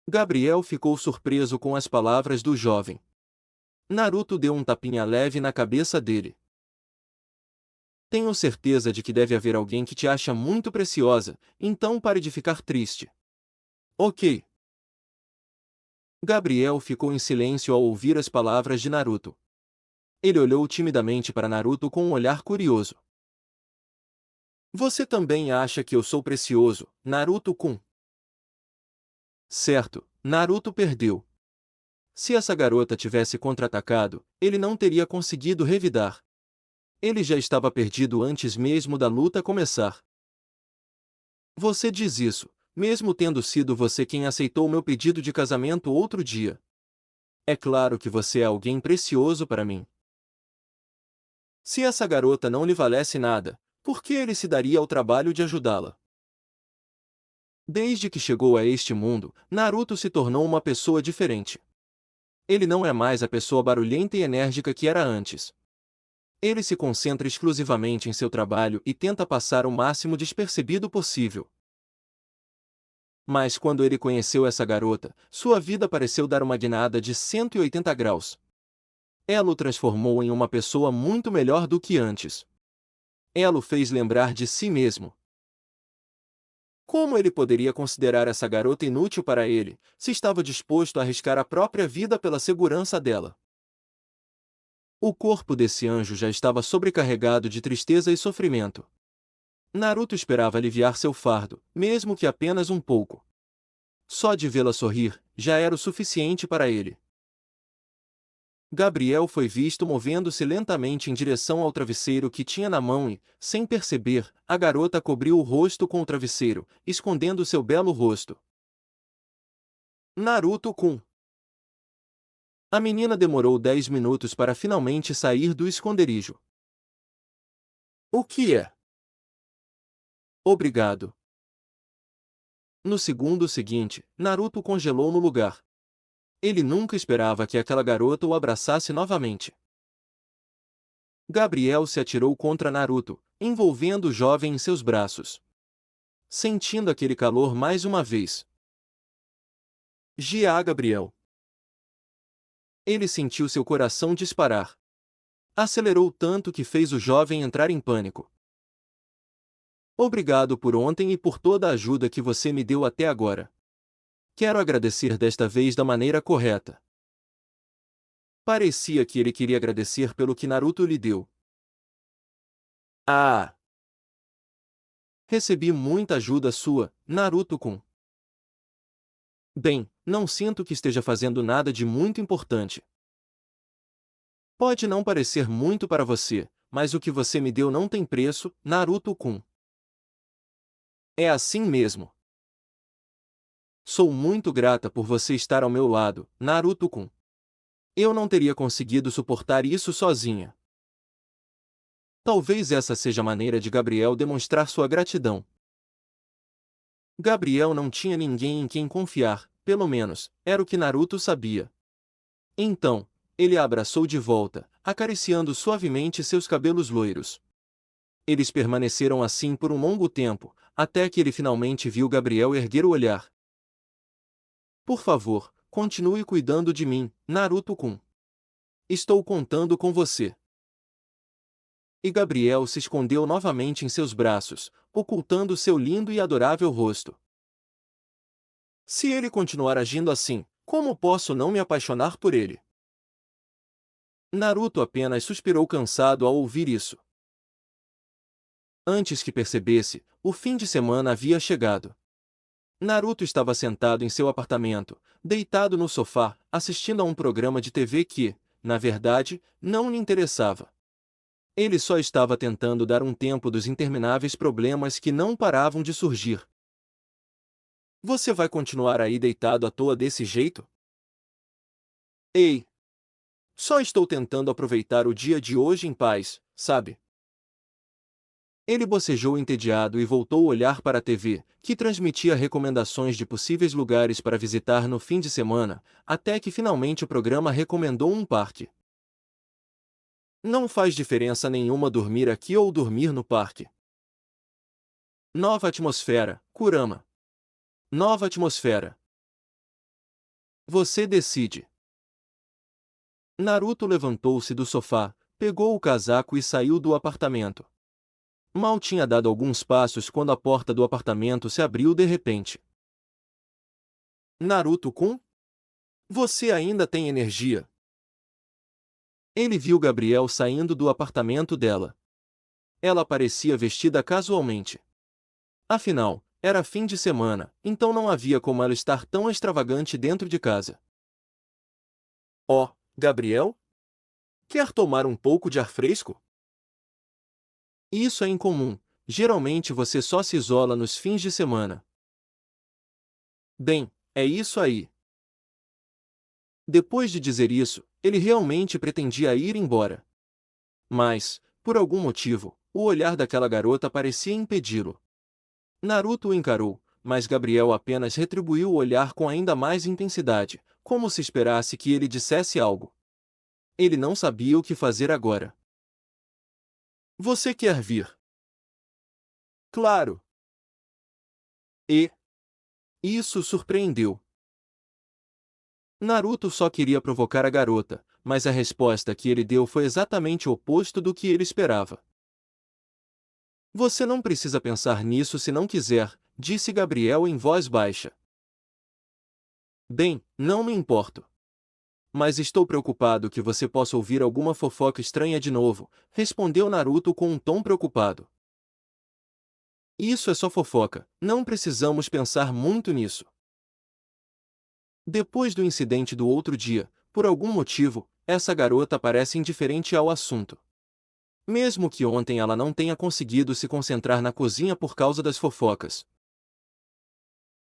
Gabriel ficou surpreso com as palavras do jovem. Naruto deu um tapinha leve na cabeça dele. Tenho certeza de que deve haver alguém que te acha muito preciosa, então pare de ficar triste. Ok. Gabriel ficou em silêncio ao ouvir as palavras de Naruto. Ele olhou timidamente para Naruto com um olhar curioso. Você também acha que eu sou precioso, Naruto-kun? Certo, Naruto perdeu. Se essa garota tivesse contra-atacado, ele não teria conseguido revidar. Ele já estava perdido antes mesmo da luta começar. Você diz isso, mesmo tendo sido você quem aceitou meu pedido de casamento outro dia. É claro que você é alguém precioso para mim. Se essa garota não lhe valesse nada, por que ele se daria ao trabalho de ajudá-la? Desde que chegou a este mundo, Naruto se tornou uma pessoa diferente. Ele não é mais a pessoa barulhenta e enérgica que era antes. Ele se concentra exclusivamente em seu trabalho e tenta passar o máximo despercebido possível. Mas quando ele conheceu essa garota, sua vida pareceu dar uma guinada de 180 graus. Ela o transformou em uma pessoa muito melhor do que antes. Ela o fez lembrar de si mesmo. Como ele poderia considerar essa garota inútil para ele, se estava disposto a arriscar a própria vida pela segurança dela? O corpo desse anjo já estava sobrecarregado de tristeza e sofrimento. Naruto esperava aliviar seu fardo, mesmo que apenas um pouco. Só de vê-la sorrir, já era o suficiente para ele. Gabriel foi visto movendo-se lentamente em direção ao travesseiro que tinha na mão e, sem perceber, a garota cobriu o rosto com o travesseiro, escondendo seu belo rosto. Naruto-kun. A menina demorou 10 minutos para finalmente sair do esconderijo. O que é? Obrigado. No segundo seguinte, Naruto congelou no lugar. Ele nunca esperava que aquela garota o abraçasse novamente. Gabriel se atirou contra Naruto, envolvendo o jovem em seus braços. Sentindo aquele calor mais uma vez. Gia Gabriel. Ele sentiu seu coração disparar. Acelerou tanto que fez o jovem entrar em pânico. Obrigado por ontem e por toda a ajuda que você me deu até agora. Quero agradecer desta vez da maneira correta. Parecia que ele queria agradecer pelo que Naruto lhe deu. Ah! Recebi muita ajuda sua, Naruto-kun. Bem, não sinto que esteja fazendo nada de muito importante. Pode não parecer muito para você, mas o que você me deu não tem preço, Naruto-kun. É assim mesmo. Sou muito grata por você estar ao meu lado, Naruto-kun. Eu não teria conseguido suportar isso sozinha. Talvez essa seja a maneira de Gabriel demonstrar sua gratidão. Gabriel não tinha ninguém em quem confiar, pelo menos, era o que Naruto sabia. Então, ele a abraçou de volta, acariciando suavemente seus cabelos loiros. Eles permaneceram assim por um longo tempo, até que ele finalmente viu Gabriel erguer o olhar. Por favor, continue cuidando de mim, Naruto-kun. Estou contando com você. E Gabriel se escondeu novamente em seus braços, ocultando seu lindo e adorável rosto. Se ele continuar agindo assim, como posso não me apaixonar por ele? Naruto apenas suspirou cansado ao ouvir isso. Antes que percebesse, o fim de semana havia chegado. Naruto estava sentado em seu apartamento, deitado no sofá, assistindo a um programa de TV que, na verdade, não lhe interessava. Ele só estava tentando dar um tempo dos intermináveis problemas que não paravam de surgir. Você vai continuar aí deitado à toa desse jeito? Ei! Só estou tentando aproveitar o dia de hoje em paz, sabe? Ele bocejou entediado e voltou a olhar para a TV, que transmitia recomendações de possíveis lugares para visitar no fim de semana, até que finalmente o programa recomendou um parque. Não faz diferença nenhuma dormir aqui ou dormir no parque. Nova atmosfera, Kurama. Nova atmosfera. Você decide. Naruto levantou-se do sofá, pegou o casaco e saiu do apartamento. Mal tinha dado alguns passos quando a porta do apartamento se abriu de repente. Naruto-kun? Você ainda tem energia? Ele viu Gabriel saindo do apartamento dela. Ela parecia vestida casualmente. Afinal, era fim de semana, então não havia como ela estar tão extravagante dentro de casa. Oh, Gabriel? Quer tomar um pouco de ar fresco? Isso é incomum. Geralmente você só se isola nos fins de semana. Bem, é isso aí. Depois de dizer isso, ele realmente pretendia ir embora. Mas, por algum motivo, o olhar daquela garota parecia impedi-lo. Naruto o encarou, mas Gabriel apenas retribuiu o olhar com ainda mais intensidade, como se esperasse que ele dissesse algo. Ele não sabia o que fazer agora. Você quer vir? Claro. E isso surpreendeu. Naruto só queria provocar a garota, mas a resposta que ele deu foi exatamente o oposto do que ele esperava. Você não precisa pensar nisso se não quiser, disse Gabriel em voz baixa. Bem, não me importo. Mas estou preocupado que você possa ouvir alguma fofoca estranha de novo, respondeu Naruto com um tom preocupado. Isso é só fofoca, não precisamos pensar muito nisso. Depois do incidente do outro dia, por algum motivo, essa garota parece indiferente ao assunto. Mesmo que ontem ela não tenha conseguido se concentrar na cozinha por causa das fofocas.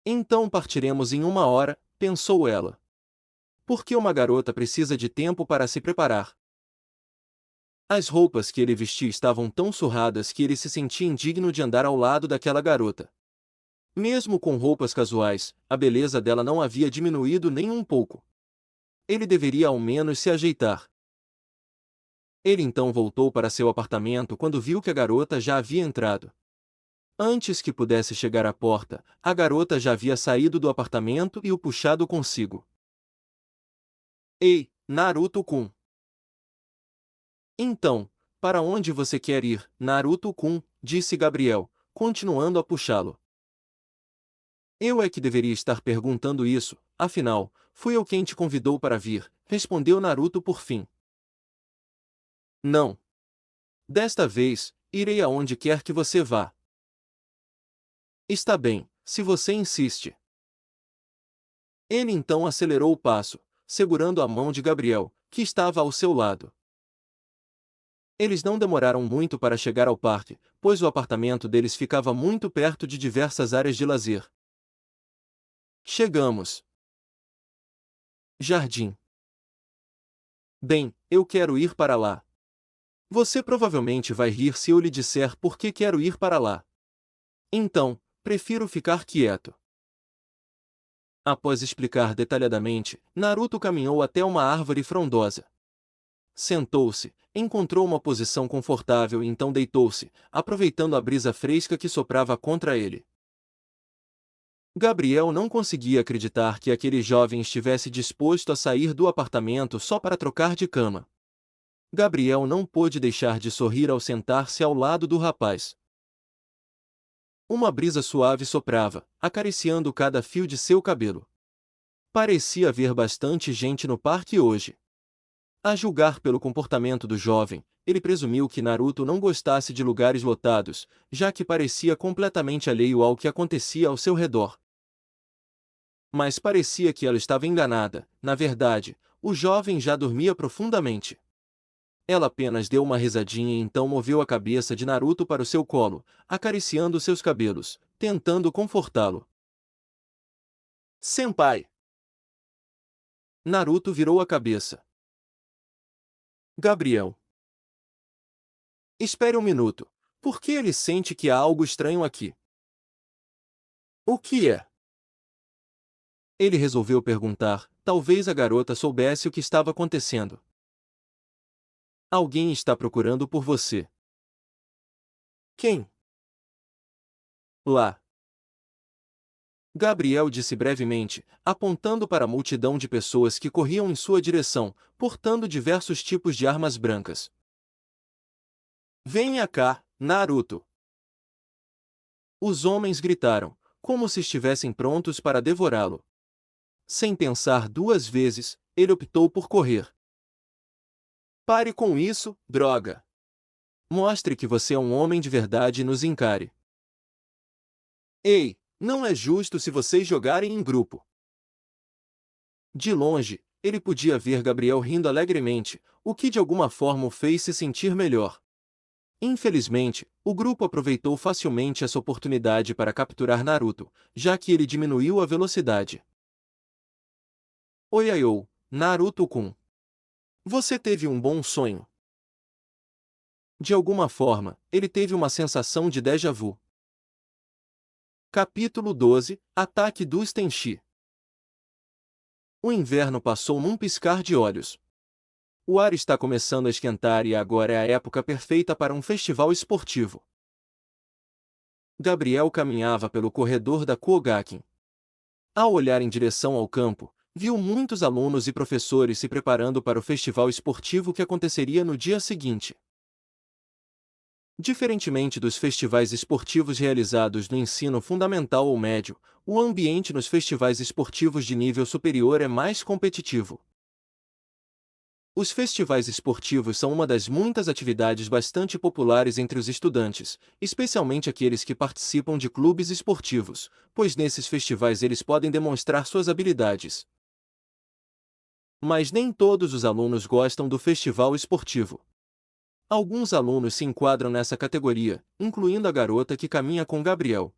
Então partiremos em 1 hora, pensou ela. Porque uma garota precisa de tempo para se preparar. As roupas que ele vestia estavam tão surradas que ele se sentia indigno de andar ao lado daquela garota. Mesmo com roupas casuais, a beleza dela não havia diminuído nem um pouco. Ele deveria ao menos se ajeitar. Ele então voltou para seu apartamento quando viu que a garota já havia entrado. Antes que pudesse chegar à porta, a garota já havia saído do apartamento e o puxado consigo. Ei, Naruto-kun! Então, para onde você quer ir, Naruto-kun? Disse Gabriel, continuando a puxá-lo. Eu é que deveria estar perguntando isso, afinal, fui eu quem te convidou para vir, respondeu Naruto por fim. Não. Desta vez, irei aonde quer que você vá. Está bem, se você insiste. Ele então acelerou o passo, segurando a mão de Gabriel, que estava ao seu lado. Eles não demoraram muito para chegar ao parque, pois o apartamento deles ficava muito perto de diversas áreas de lazer. Chegamos. Jardim. Bem, eu quero ir para lá. Você provavelmente vai rir se eu lhe disser por que quero ir para lá. Então, prefiro ficar quieto. Após explicar detalhadamente, Naruto caminhou até uma árvore frondosa. Sentou-se, encontrou uma posição confortável e então deitou-se, aproveitando a brisa fresca que soprava contra ele. Gabriel não conseguia acreditar que aquele jovem estivesse disposto a sair do apartamento só para trocar de cama. Gabriel não pôde deixar de sorrir ao sentar-se ao lado do rapaz. Uma brisa suave soprava, acariciando cada fio de seu cabelo. Parecia haver bastante gente no parque hoje. A julgar pelo comportamento do jovem, ele presumiu que Naruto não gostasse de lugares lotados, já que parecia completamente alheio ao que acontecia ao seu redor. Mas parecia que ela estava enganada, na verdade, o jovem já dormia profundamente. Ela apenas deu uma risadinha e então moveu a cabeça de Naruto para o seu colo, acariciando seus cabelos, tentando confortá-lo. Senpai! Naruto virou a cabeça. Gabriel. Espere um minuto. Por que ele sente que há algo estranho aqui? O que é? Ele resolveu perguntar, talvez a garota soubesse o que estava acontecendo. Alguém está procurando por você. Quem? Lá. Gabriel disse brevemente, apontando para a multidão de pessoas que corriam em sua direção, portando diversos tipos de armas brancas. Venha cá, Naruto! Os homens gritaram, como se estivessem prontos para devorá-lo. Sem pensar duas vezes, ele optou por correr. Pare com isso, droga! Mostre que você é um homem de verdade e nos encare. Ei, não é justo se vocês jogarem em grupo. De longe, ele podia ver Gabriel rindo alegremente, o que de alguma forma o fez se sentir melhor. Infelizmente, o grupo aproveitou facilmente essa oportunidade para capturar Naruto, já que ele diminuiu a velocidade. Oiaiô, Naruto-kun. Você teve um bom sonho. De alguma forma, ele teve uma sensação de déjà vu. Capítulo 12 – Ataque dos Tenchi. O inverno passou num piscar de olhos. O ar está começando a esquentar e agora é a época perfeita para um festival esportivo. Gabriel caminhava pelo corredor da Kogakin. Ao olhar em direção ao campo, viu muitos alunos e professores se preparando para o festival esportivo que aconteceria no dia seguinte. Diferentemente dos festivais esportivos realizados no ensino fundamental ou médio, o ambiente nos festivais esportivos de nível superior é mais competitivo. Os festivais esportivos são uma das muitas atividades bastante populares entre os estudantes, especialmente aqueles que participam de clubes esportivos, pois nesses festivais eles podem demonstrar suas habilidades. Mas nem todos os alunos gostam do festival esportivo. Alguns alunos se enquadram nessa categoria, incluindo a garota que caminha com Gabriel.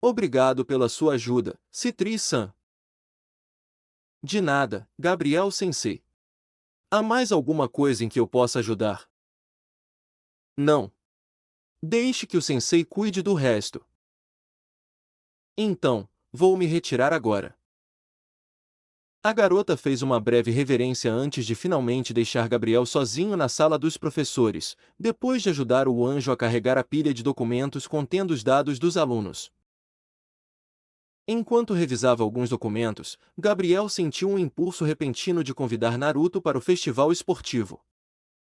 Obrigado pela sua ajuda, Citri-san. De nada, Gabriel-sensei. Há mais alguma coisa em que eu possa ajudar? Não. Deixe que o sensei cuide do resto. Então, vou me retirar agora. A garota fez uma breve reverência antes de finalmente deixar Gabriel sozinho na sala dos professores, depois de ajudar o anjo a carregar a pilha de documentos contendo os dados dos alunos. Enquanto revisava alguns documentos, Gabriel sentiu um impulso repentino de convidar Naruto para o festival esportivo.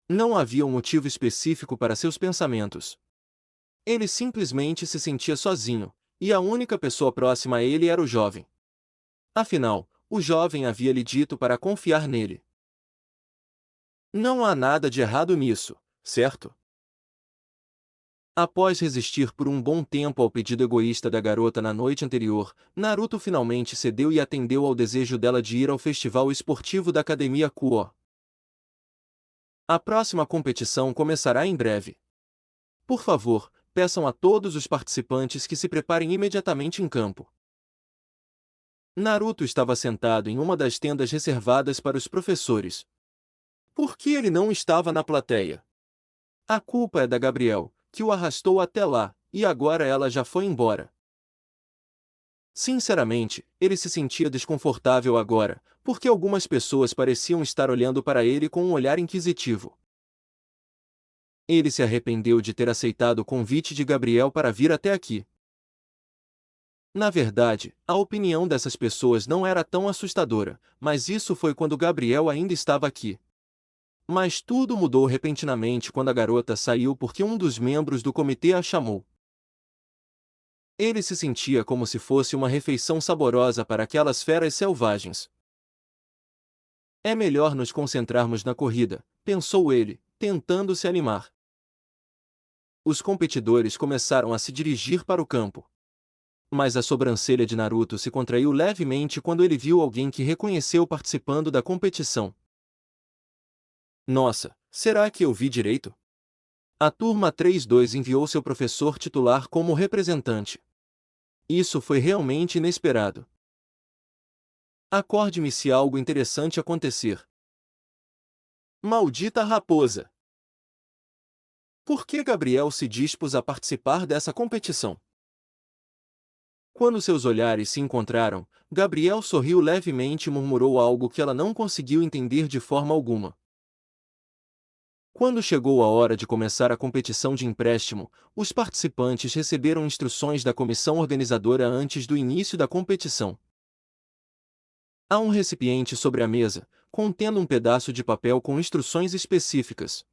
Não havia um motivo específico para seus pensamentos. Ele simplesmente se sentia sozinho, e a única pessoa próxima a ele era o jovem. Afinal, o jovem havia lhe dito para confiar nele. Não há nada de errado nisso, certo? Após resistir por um bom tempo ao pedido egoísta da garota na noite anterior, Naruto finalmente cedeu e atendeu ao desejo dela de ir ao festival esportivo da Academia Kuo. A próxima competição começará em breve. Por favor, peçam a todos os participantes que se preparem imediatamente em campo. Naruto estava sentado em uma das tendas reservadas para os professores. Por que ele não estava na plateia? A culpa é da Gabriel, que o arrastou até lá, e agora ela já foi embora. Sinceramente, ele se sentia desconfortável agora, porque algumas pessoas pareciam estar olhando para ele com um olhar inquisitivo. Ele se arrependeu de ter aceitado o convite de Gabriel para vir até aqui. Na verdade, a opinião dessas pessoas não era tão assustadora, mas isso foi quando Gabriel ainda estava aqui. Mas tudo mudou repentinamente quando a garota saiu porque um dos membros do comitê a chamou. Ele se sentia como se fosse uma refeição saborosa para aquelas feras selvagens. É melhor nos concentrarmos na corrida, pensou ele, tentando se animar. Os competidores começaram a se dirigir para o campo. Mas a sobrancelha de Naruto se contraiu levemente quando ele viu alguém que reconheceu participando da competição. Nossa, será que eu vi direito? A turma 3-2 enviou seu professor titular como representante. Isso foi realmente inesperado. Acorde-me se algo interessante acontecer. Maldita raposa! Por que Gabriel se dispôs a participar dessa competição? Quando seus olhares se encontraram, Gabriel sorriu levemente e murmurou algo que ela não conseguiu entender de forma alguma. Quando chegou a hora de começar a competição de empréstimo, os participantes receberam instruções da comissão organizadora antes do início da competição. Há um recipiente sobre a mesa, contendo um pedaço de papel com instruções específicas.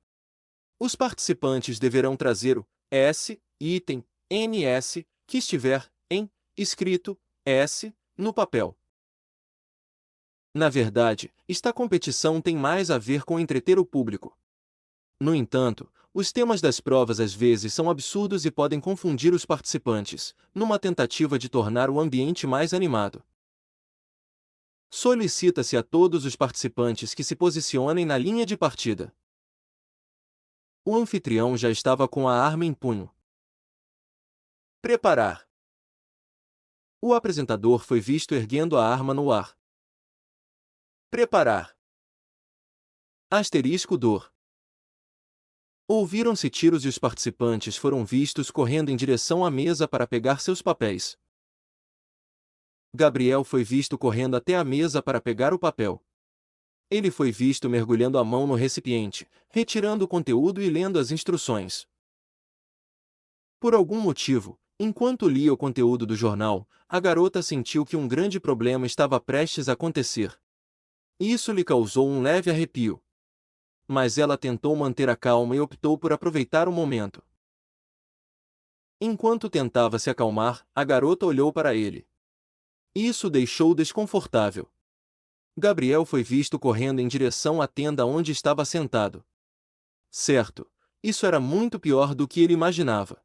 Os participantes deverão trazer o S, item, NS, que estiver em escrito S no papel. Na verdade, esta competição tem mais a ver com entreter o público. No entanto, os temas das provas às vezes são absurdos e podem confundir os participantes, numa tentativa de tornar o ambiente mais animado. Solicita-se a todos os participantes que se posicionem na linha de partida. O anfitrião já estava com a arma em punho. Preparar. O apresentador foi visto erguendo a arma no ar. Preparar. Asterisco dor. Ouviram-se tiros e os participantes foram vistos correndo em direção à mesa para pegar seus papéis. Gabriel foi visto correndo até a mesa para pegar o papel. Ele foi visto mergulhando a mão no recipiente, retirando o conteúdo e lendo as instruções. Por algum motivo, enquanto lia o conteúdo do jornal, a garota sentiu que um grande problema estava prestes a acontecer. Isso lhe causou um leve arrepio. Mas ela tentou manter a calma e optou por aproveitar o momento. Enquanto tentava se acalmar, a garota olhou para ele. Isso o deixou desconfortável. Gabriel foi visto correndo em direção à tenda onde estava sentado. Certo, isso era muito pior do que ele imaginava.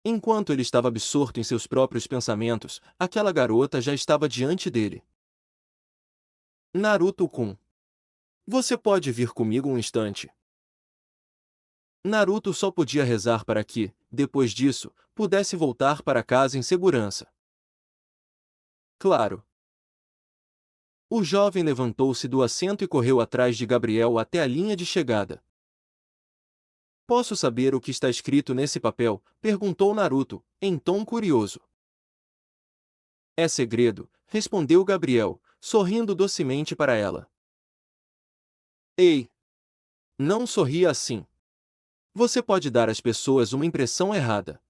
Enquanto ele estava absorto em seus próprios pensamentos, aquela garota já estava diante dele. Naruto-kun. Você pode vir comigo um instante? Naruto só podia rezar para que, depois disso, pudesse voltar para casa em segurança. Claro. O jovem levantou-se do assento e correu atrás de Gabriel até a linha de chegada. Posso saber o que está escrito nesse papel? Perguntou Naruto, em tom curioso. É segredo, respondeu Gabriel, sorrindo docemente para ela. Ei! Não sorria assim. Você pode dar às pessoas uma impressão errada.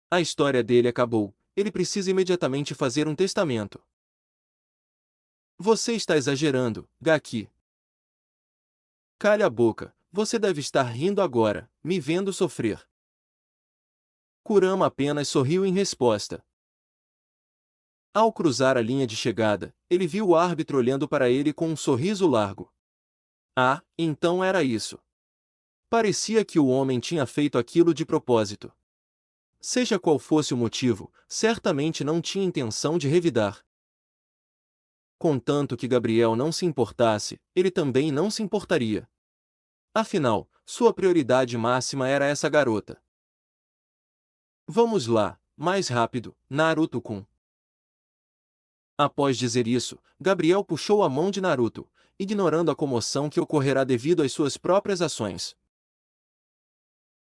A história dele acabou, ele precisa imediatamente fazer um testamento. Você está exagerando, Gaki. Calha a boca, você deve estar rindo agora, me vendo sofrer. Kurama apenas sorriu em resposta. Ao cruzar a linha de chegada, ele viu o árbitro olhando para ele com um sorriso largo. Ah, então era isso. Parecia que o homem tinha feito aquilo de propósito. Seja qual fosse o motivo, certamente não tinha intenção de revidar. Contanto que Gabriel não se importasse, ele também não se importaria. Afinal, sua prioridade máxima era essa garota. Vamos lá, mais rápido, Naruto-kun. Após dizer isso, Gabriel puxou a mão de Naruto, ignorando a comoção que ocorrerá devido às suas próprias ações.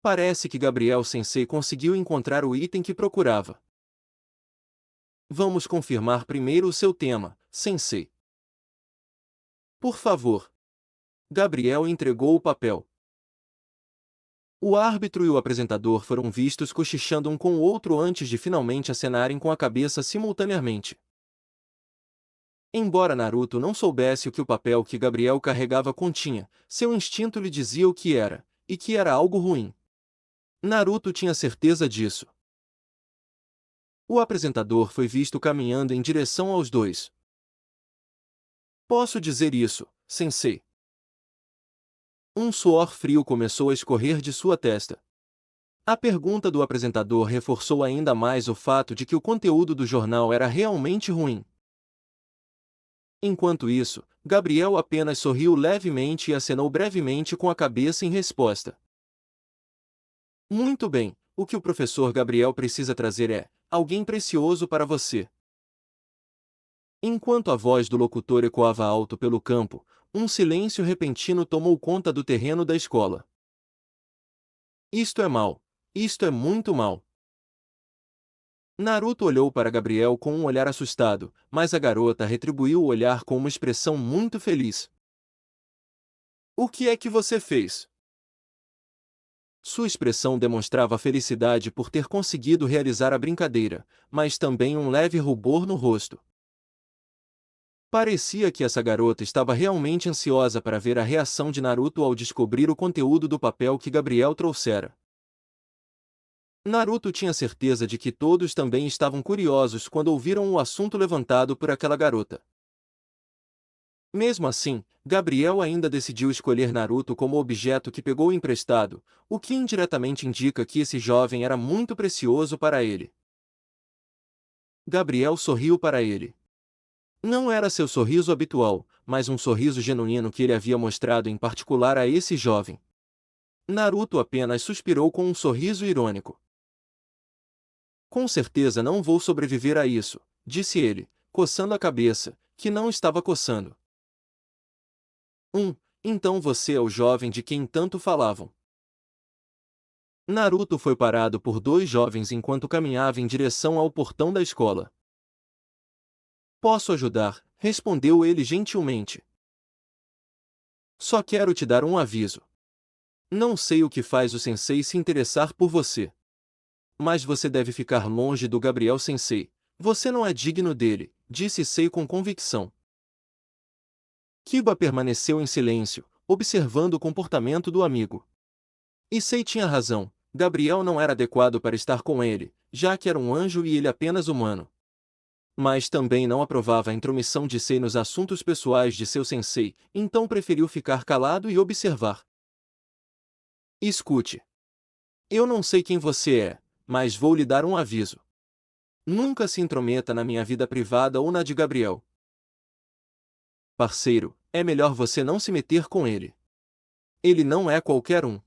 Parece que Gabriel-sensei conseguiu encontrar o item que procurava. Vamos confirmar primeiro o seu tema, sensei. Por favor. Gabriel entregou o papel. O árbitro e o apresentador foram vistos cochichando um com o outro antes de finalmente acenarem com a cabeça simultaneamente. Embora Naruto não soubesse o que o papel que Gabriel carregava continha, seu instinto lhe dizia o que era, e que era algo ruim. Naruto tinha certeza disso. O apresentador foi visto caminhando em direção aos dois. Posso dizer isso, sensei? Um suor frio começou a escorrer de sua testa. A pergunta do apresentador reforçou ainda mais o fato de que o conteúdo do jornal era realmente ruim. Enquanto isso, Gabriel apenas sorriu levemente e acenou brevemente com a cabeça em resposta. Muito bem, o que o professor Gabriel precisa trazer é alguém precioso para você. Enquanto a voz do locutor ecoava alto pelo campo, um silêncio repentino tomou conta do terreno da escola. Isto é mal. Isto é muito mal. Naruto olhou para Gabriel com um olhar assustado, mas a garota retribuiu o olhar com uma expressão muito feliz. O que é que você fez? Sua expressão demonstrava felicidade por ter conseguido realizar a brincadeira, mas também um leve rubor no rosto. Parecia que essa garota estava realmente ansiosa para ver a reação de Naruto ao descobrir o conteúdo do papel que Gabriel trouxera. Naruto tinha certeza de que todos também estavam curiosos quando ouviram o assunto levantado por aquela garota. Mesmo assim, Gabriel ainda decidiu escolher Naruto como objeto que pegou emprestado, o que indiretamente indica que esse jovem era muito precioso para ele. Gabriel sorriu para ele. Não era seu sorriso habitual, mas um sorriso genuíno que ele havia mostrado em particular a esse jovem. Naruto apenas suspirou com um sorriso irônico. Com certeza não vou sobreviver a isso, disse ele, coçando a cabeça, que não estava coçando. Então você é o jovem de quem tanto falavam. Naruto foi parado por dois jovens enquanto caminhava em direção ao portão da escola. Posso ajudar, respondeu ele gentilmente. Só quero te dar um aviso. Não sei o que faz o sensei se interessar por você. Mas você deve ficar longe do Gabriel sensei. Você não é digno dele, disse Sei com convicção. Kiba permaneceu em silêncio, observando o comportamento do amigo. E Sei tinha razão, Gabriel não era adequado para estar com ele, já que era um anjo e ele apenas humano. Mas também não aprovava a intromissão de Sei nos assuntos pessoais de seu sensei, então preferiu ficar calado e observar. Escute. Eu não sei quem você é, mas vou lhe dar um aviso. Nunca se intrometa na minha vida privada ou na de Gabriel. Parceiro, é melhor você não se meter com ele. Ele não é qualquer um.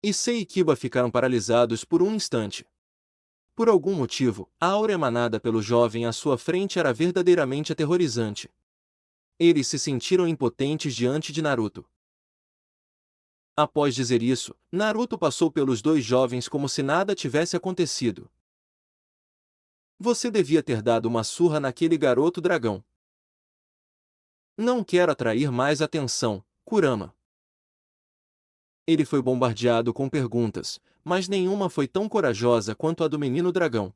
Issei e Kiba ficaram paralisados por um instante. Por algum motivo, a aura emanada pelo jovem à sua frente era verdadeiramente aterrorizante. Eles se sentiram impotentes diante de Naruto. Após dizer isso, Naruto passou pelos dois jovens como se nada tivesse acontecido. Você devia ter dado uma surra naquele garoto dragão. Não quero atrair mais atenção, Kurama. Ele foi bombardeado com perguntas, mas nenhuma foi tão corajosa quanto a do menino dragão.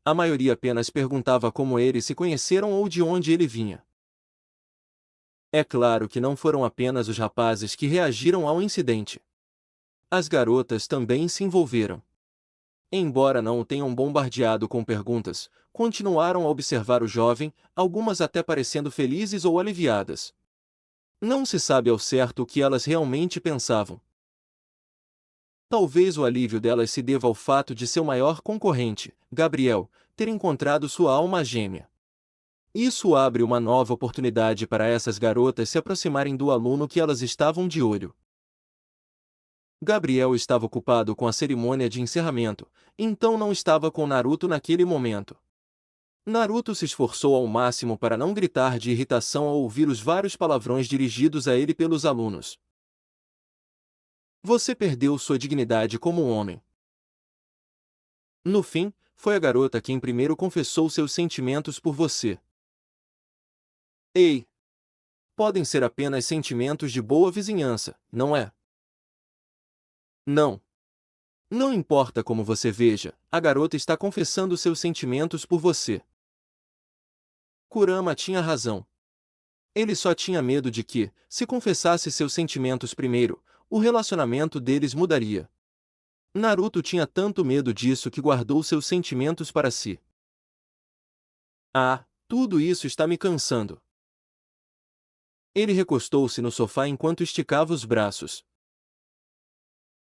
A maioria apenas perguntava como eles se conheceram ou de onde ele vinha. É claro que não foram apenas os rapazes que reagiram ao incidente. As garotas também se envolveram. Embora não o tenham bombardeado com perguntas, continuaram a observar o jovem, algumas até parecendo felizes ou aliviadas. Não se sabe ao certo o que elas realmente pensavam. Talvez o alívio delas se deva ao fato de seu maior concorrente, Gabriel, ter encontrado sua alma gêmea. Isso abre uma nova oportunidade para essas garotas se aproximarem do aluno que elas estavam de olho. Gabriel estava ocupado com a cerimônia de encerramento, então não estava com Naruto naquele momento. Naruto se esforçou ao máximo para não gritar de irritação ao ouvir os vários palavrões dirigidos a ele pelos alunos. Você perdeu sua dignidade como um homem. No fim, foi a garota quem primeiro confessou seus sentimentos por você. Ei! Podem ser apenas sentimentos de boa vizinhança, não é? Não. Não importa como você veja, a garota está confessando seus sentimentos por você. Kurama tinha razão. Ele só tinha medo de que, se confessasse seus sentimentos primeiro, o relacionamento deles mudaria. Naruto tinha tanto medo disso que guardou seus sentimentos para si. Ah, tudo isso está me cansando. Ele recostou-se no sofá enquanto esticava os braços.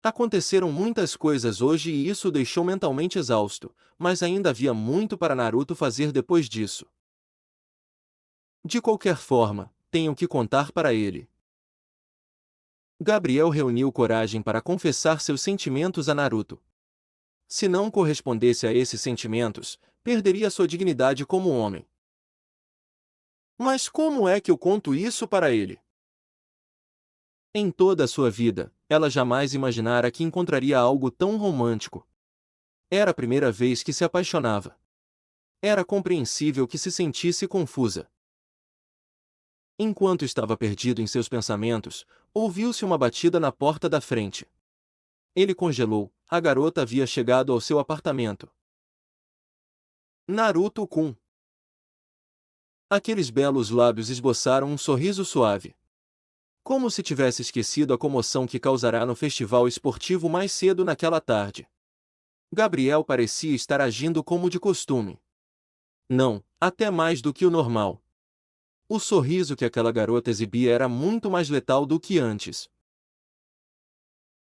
Aconteceram muitas coisas hoje e isso o deixou mentalmente exausto, mas ainda havia muito para Naruto fazer depois disso. De qualquer forma, tenho que contar para ele. Gabriel reuniu coragem para confessar seus sentimentos a Naruto. Se não correspondesse a esses sentimentos, perderia sua dignidade como homem. Mas como é que eu conto isso para ele? Em toda a sua vida, ela jamais imaginara que encontraria algo tão romântico. Era a primeira vez que se apaixonava. Era compreensível que se sentisse confusa. Enquanto estava perdido em seus pensamentos, ouviu-se uma batida na porta da frente. Ele congelou, a garota havia chegado ao seu apartamento. Naruto-kun. Aqueles belos lábios esboçaram um sorriso suave. Como se tivesse esquecido a comoção que causará no festival esportivo mais cedo naquela tarde. Gabriel parecia estar agindo como de costume. Não, até mais do que o normal. O sorriso que aquela garota exibia era muito mais letal do que antes.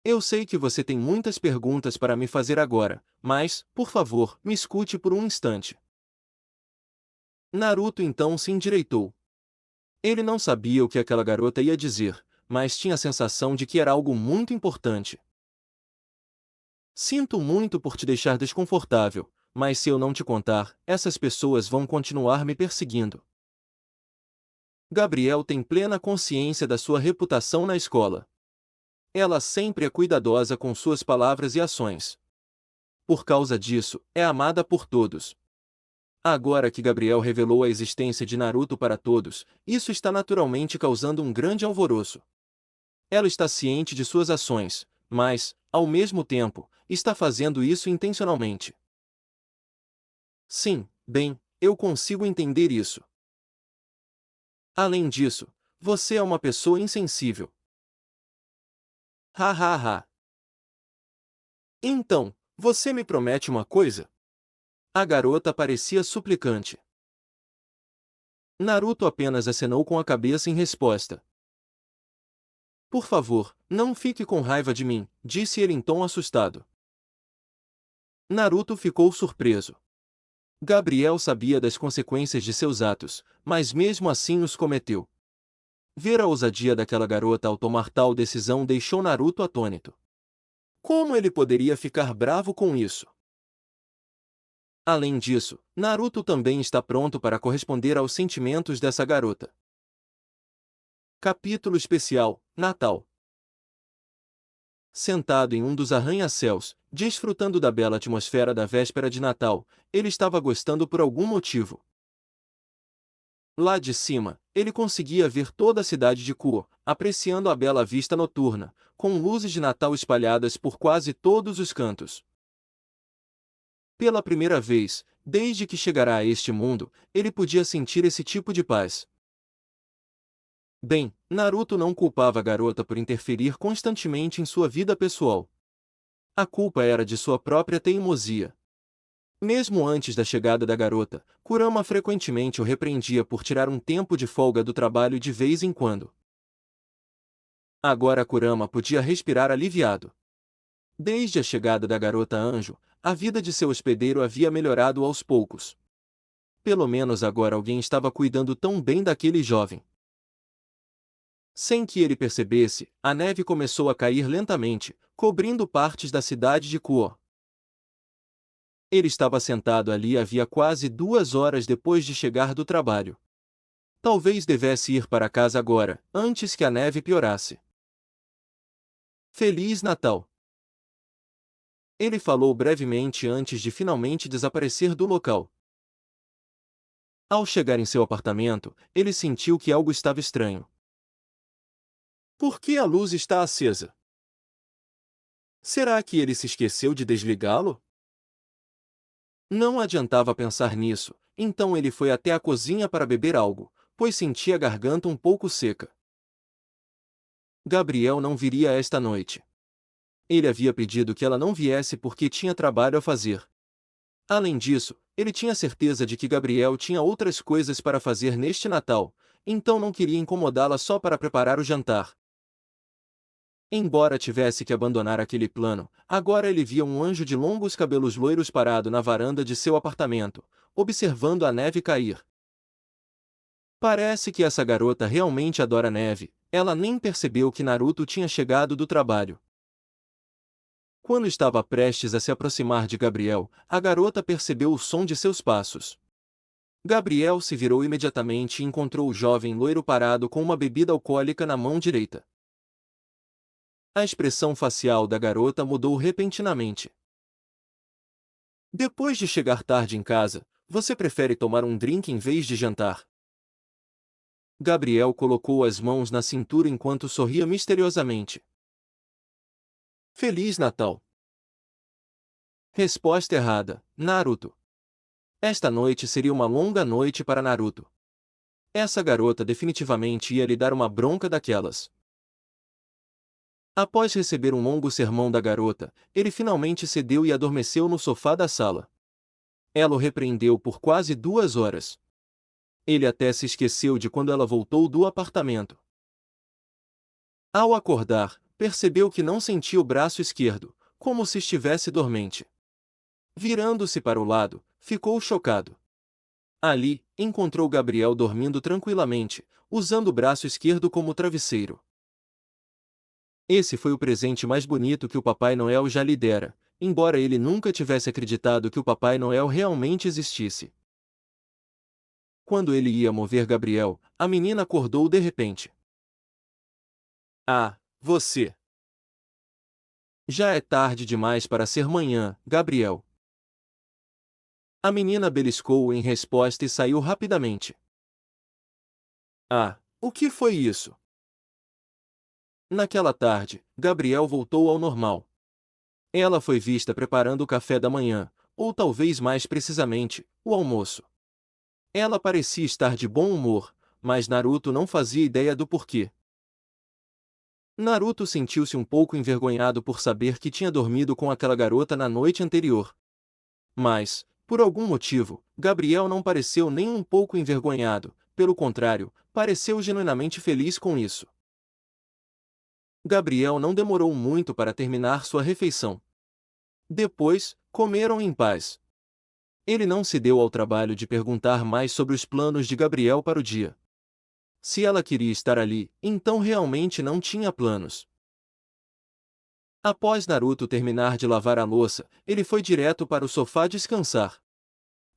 Eu sei que você tem muitas perguntas para me fazer agora, mas, por favor, me escute por um instante. Naruto então se endireitou. Ele não sabia o que aquela garota ia dizer, mas tinha a sensação de que era algo muito importante. Sinto muito por te deixar desconfortável, mas se eu não te contar, essas pessoas vão continuar me perseguindo. Gabriel tem plena consciência da sua reputação na escola. Ela sempre é cuidadosa com suas palavras e ações. Por causa disso, é amada por todos. Agora que Gabriel revelou a existência de Naruto para todos, isso está naturalmente causando um grande alvoroço. Ela está ciente de suas ações, mas, ao mesmo tempo, está fazendo isso intencionalmente. Sim, bem, eu consigo entender isso. Além disso, você é uma pessoa insensível. Ha ha ha. Então, você me promete uma coisa? A garota parecia suplicante. Naruto apenas acenou com a cabeça em resposta. Por favor, não fique com raiva de mim, disse ele em tom assustado. Naruto ficou surpreso. Gabriel sabia das consequências de seus atos, mas mesmo assim os cometeu. Ver a ousadia daquela garota ao tomar tal decisão deixou Naruto atônito. Como ele poderia ficar bravo com isso? Além disso, Naruto também está pronto para corresponder aos sentimentos dessa garota. Capítulo especial, Natal. Sentado em um dos arranha-céus, desfrutando da bela atmosfera da véspera de Natal, ele estava gostando por algum motivo. Lá de cima, ele conseguia ver toda a cidade de Kuo, apreciando a bela vista noturna, com luzes de Natal espalhadas por quase todos os cantos. Pela primeira vez, desde que chegará a este mundo, ele podia sentir esse tipo de paz. Bem, Naruto não culpava a garota por interferir constantemente em sua vida pessoal. A culpa era de sua própria teimosia. Mesmo antes da chegada da garota, Kurama frequentemente o repreendia por tirar um tempo de folga do trabalho de vez em quando. Agora Kurama podia respirar aliviado. Desde a chegada da garota anjo, a vida de seu hospedeiro havia melhorado aos poucos. Pelo menos agora alguém estava cuidando tão bem daquele jovem. Sem que ele percebesse, a neve começou a cair lentamente, cobrindo partes da cidade de Kuo. Ele estava sentado ali havia quase 2 horas depois de chegar do trabalho. Talvez devesse ir para casa agora, antes que a neve piorasse. Feliz Natal! Ele falou brevemente antes de finalmente desaparecer do local. Ao chegar em seu apartamento, ele sentiu que algo estava estranho. Por que a luz está acesa? Será que ele se esqueceu de desligá-lo? Não adiantava pensar nisso, então ele foi até a cozinha para beber algo, pois sentia a garganta um pouco seca. Gabriel não viria esta noite. Ele havia pedido que ela não viesse porque tinha trabalho a fazer. Além disso, ele tinha certeza de que Gabriel tinha outras coisas para fazer neste Natal, então não queria incomodá-la só para preparar o jantar. Embora tivesse que abandonar aquele plano, agora ele via um anjo de longos cabelos loiros parado na varanda de seu apartamento, observando a neve cair. Parece que essa garota realmente adora neve, ela nem percebeu que Naruto tinha chegado do trabalho. Quando estava prestes a se aproximar de Gabriel, a garota percebeu o som de seus passos. Gabriel se virou imediatamente e encontrou o jovem loiro parado com uma bebida alcoólica na mão direita. A expressão facial da garota mudou repentinamente. Depois de chegar tarde em casa, você prefere tomar um drink em vez de jantar? Gabriel colocou as mãos na cintura enquanto sorria misteriosamente. Feliz Natal! Resposta errada, Naruto. Esta noite seria uma longa noite para Naruto. Essa garota definitivamente ia lhe dar uma bronca daquelas. Após receber um longo sermão da garota, ele finalmente cedeu e adormeceu no sofá da sala. Ela o repreendeu por quase 2 horas. Ele até se esqueceu de quando ela voltou do apartamento. Ao acordar, percebeu que não sentia o braço esquerdo, como se estivesse dormente. Virando-se para o lado, ficou chocado. Ali, encontrou Gabriel dormindo tranquilamente, usando o braço esquerdo como travesseiro. Esse foi o presente mais bonito que o Papai Noel já lhe dera, embora ele nunca tivesse acreditado que o Papai Noel realmente existisse. Quando ele ia mover Gabriel, a menina acordou de repente. Ah, você! Já é tarde demais para ser manhã, Gabriel. A menina beliscou-o em resposta e saiu rapidamente. Ah, o que foi isso? Naquela tarde, Gabriel voltou ao normal. Ela foi vista preparando o café da manhã, ou talvez mais precisamente, o almoço. Ela parecia estar de bom humor, mas Naruto não fazia ideia do porquê. Naruto sentiu-se um pouco envergonhado por saber que tinha dormido com aquela garota na noite anterior. Mas, por algum motivo, Gabriel não pareceu nem um pouco envergonhado, pelo contrário, pareceu genuinamente feliz com isso. Gabriel não demorou muito para terminar sua refeição. Depois, comeram em paz. Ele não se deu ao trabalho de perguntar mais sobre os planos de Gabriel para o dia. Se ela queria estar ali, então realmente não tinha planos. Após Naruto terminar de lavar a louça, ele foi direto para o sofá descansar.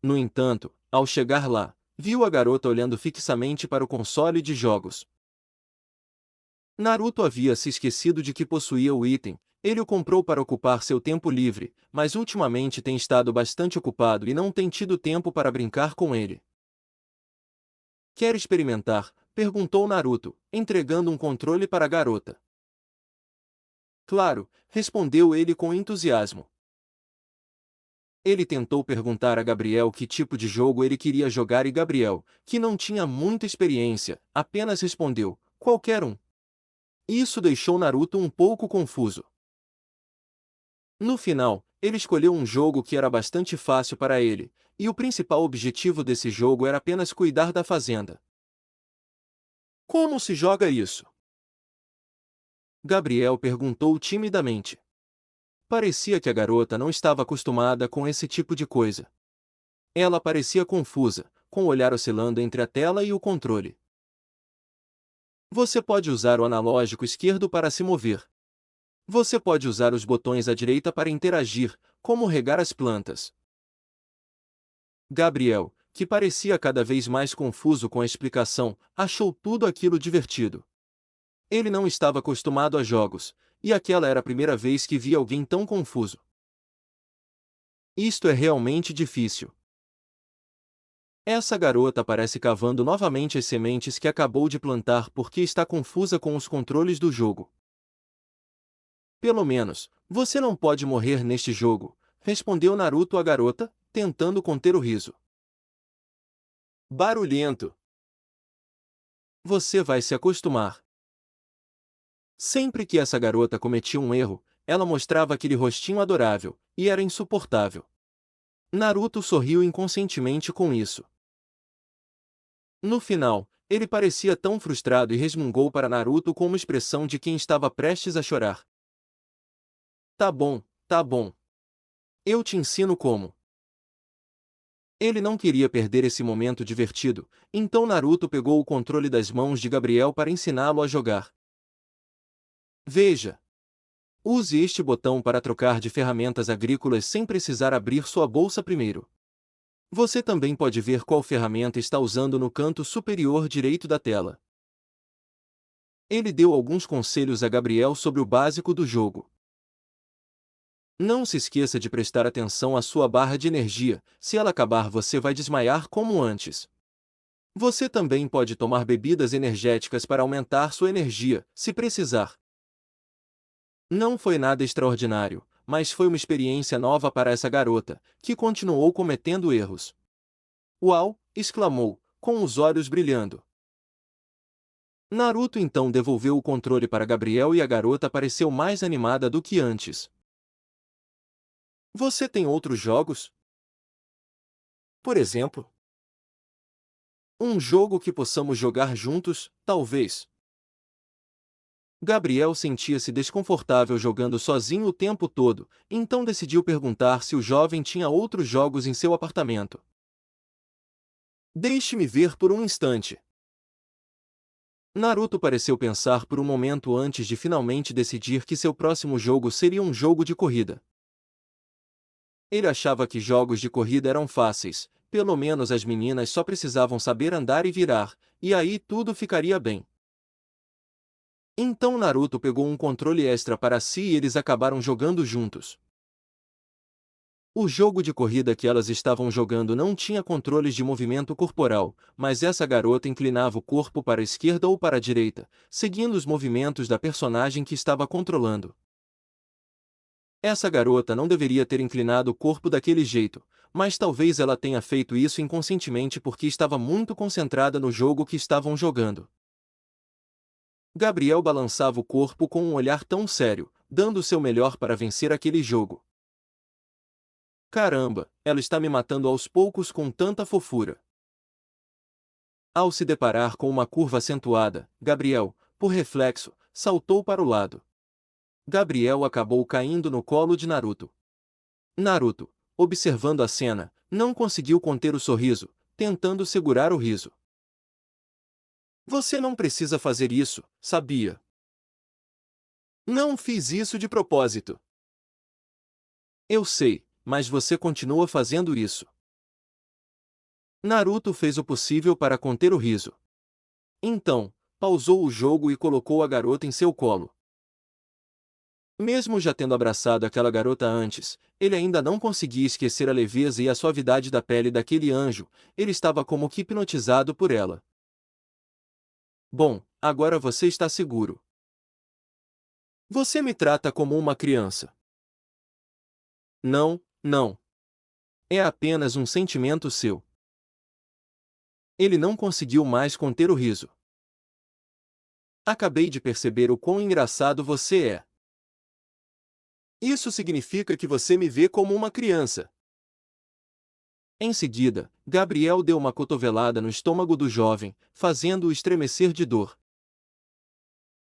No entanto, ao chegar lá, viu a garota olhando fixamente para o console de jogos. Naruto havia se esquecido de que possuía o item. Ele o comprou para ocupar seu tempo livre, mas ultimamente tem estado bastante ocupado e não tem tido tempo para brincar com ele. Quer experimentar? Perguntou Naruto, entregando um controle para a garota. Claro, respondeu ele com entusiasmo. Ele tentou perguntar a Gabriel que tipo de jogo ele queria jogar e Gabriel, que não tinha muita experiência, apenas respondeu, Qualquer um. Isso deixou Naruto um pouco confuso. No final, ele escolheu um jogo que era bastante fácil para ele, e o principal objetivo desse jogo era apenas cuidar da fazenda. Como se joga isso? Gabriel perguntou timidamente. Parecia que a garota não estava acostumada com esse tipo de coisa. Ela parecia confusa, com o olhar oscilando entre a tela e o controle. Você pode usar o analógico esquerdo para se mover. Você pode usar os botões à direita para interagir, como regar as plantas. Gabriel, que parecia cada vez mais confuso com a explicação, achou tudo aquilo divertido. Ele não estava acostumado a jogos, e aquela era a primeira vez que via alguém tão confuso. Isto é realmente difícil. Essa garota parece cavando novamente as sementes que acabou de plantar porque está confusa com os controles do jogo. Pelo menos, você não pode morrer neste jogo, respondeu Naruto à garota, tentando conter o riso. Barulhento. Você vai se acostumar. Sempre que essa garota cometia um erro, ela mostrava aquele rostinho adorável, e era insuportável. Naruto sorriu inconscientemente com isso. No final, ele parecia tão frustrado e resmungou para Naruto com uma expressão de quem estava prestes a chorar. Tá bom, tá bom. Eu te ensino como. Ele não queria perder esse momento divertido, então Naruto pegou o controle das mãos de Gabriel para ensiná-lo a jogar. Veja. Use este botão para trocar de ferramentas agrícolas sem precisar abrir sua bolsa primeiro. Você também pode ver qual ferramenta está usando no canto superior direito da tela. Ele deu alguns conselhos a Gabriel sobre o básico do jogo. Não se esqueça de prestar atenção à sua barra de energia, se ela acabar você vai desmaiar como antes. Você também pode tomar bebidas energéticas para aumentar sua energia, se precisar. Não foi nada extraordinário, mas foi uma experiência nova para essa garota, que continuou cometendo erros. Uau! Exclamou, com os olhos brilhando. Naruto então devolveu o controle para Gabriel e a garota pareceu mais animada do que antes. Você tem outros jogos? Por exemplo, um jogo que possamos jogar juntos, talvez. Gabriel sentia-se desconfortável jogando sozinho o tempo todo, então decidiu perguntar se o jovem tinha outros jogos em seu apartamento. Deixe-me ver por um instante. Naruto pareceu pensar por um momento antes de finalmente decidir que seu próximo jogo seria um jogo de corrida. Ele achava que jogos de corrida eram fáceis, pelo menos as meninas só precisavam saber andar e virar, e aí tudo ficaria bem. Então Naruto pegou um controle extra para si e eles acabaram jogando juntos. O jogo de corrida que elas estavam jogando não tinha controles de movimento corporal, mas essa garota inclinava o corpo para a esquerda ou para a direita, seguindo os movimentos da personagem que estava controlando. Essa garota não deveria ter inclinado o corpo daquele jeito, mas talvez ela tenha feito isso inconscientemente porque estava muito concentrada no jogo que estavam jogando. Gabriel balançava o corpo com um olhar tão sério, dando o seu melhor para vencer aquele jogo. Caramba, ela está me matando aos poucos com tanta fofura. Ao se deparar com uma curva acentuada, Gabriel, por reflexo, saltou para o lado. Gabriel acabou caindo no colo de Naruto. Naruto, observando a cena, não conseguiu conter o sorriso, tentando segurar o riso. Você não precisa fazer isso, sabia? Não fiz isso de propósito. Eu sei, mas você continua fazendo isso. Naruto fez o possível para conter o riso. Então, pausou o jogo e colocou a garota em seu colo. Mesmo já tendo abraçado aquela garota antes, ele ainda não conseguia esquecer a leveza e a suavidade da pele daquele anjo, ele estava como que hipnotizado por ela. Bom, agora você está seguro. Você me trata como uma criança. Não, não. É apenas um sentimento seu. Ele não conseguiu mais conter o riso. Acabei de perceber o quão engraçado você é. Isso significa que você me vê como uma criança. Em seguida, Gabriel deu uma cotovelada no estômago do jovem, fazendo-o estremecer de dor.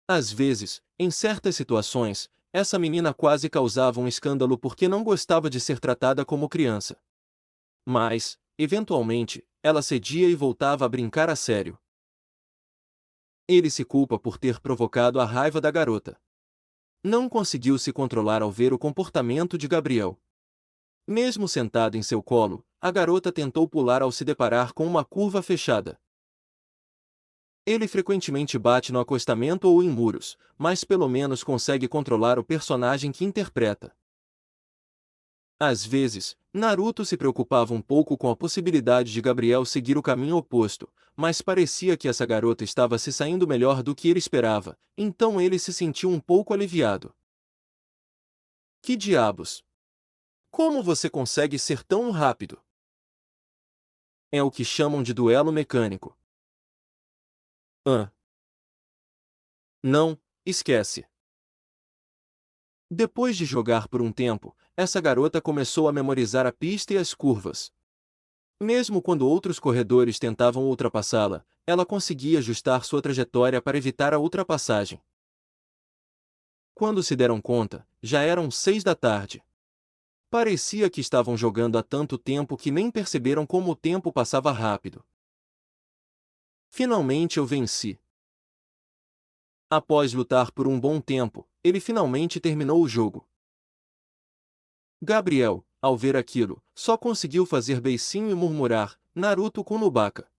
Às vezes, em certas situações, essa menina quase causava um escândalo porque não gostava de ser tratada como criança. Mas, eventualmente, ela cedia e voltava a brincar a sério. Ele se culpa por ter provocado a raiva da garota. Não conseguiu se controlar ao ver o comportamento de Gabriel. Mesmo sentado em seu colo, a garota tentou pular ao se deparar com uma curva fechada. Ele frequentemente bate no acostamento ou em muros, mas pelo menos consegue controlar o personagem que interpreta. Às vezes, Naruto se preocupava um pouco com a possibilidade de Gabriel seguir o caminho oposto, mas parecia que essa garota estava se saindo melhor do que ele esperava, então ele se sentiu um pouco aliviado. Que diabos! Como você consegue ser tão rápido? É o que chamam de duelo mecânico. Ah, não, esquece. Depois de jogar por um tempo, essa garota começou a memorizar a pista e as curvas. Mesmo quando outros corredores tentavam ultrapassá-la, ela conseguia ajustar sua trajetória para evitar a ultrapassagem. Quando se deram conta, já eram 6 da tarde. Parecia que estavam jogando há tanto tempo que nem perceberam como o tempo passava rápido. Finalmente eu venci. Após lutar por um bom tempo, ele finalmente terminou o jogo. Gabriel, ao ver aquilo, só conseguiu fazer beicinho e murmurar, Naruto Kunobaka.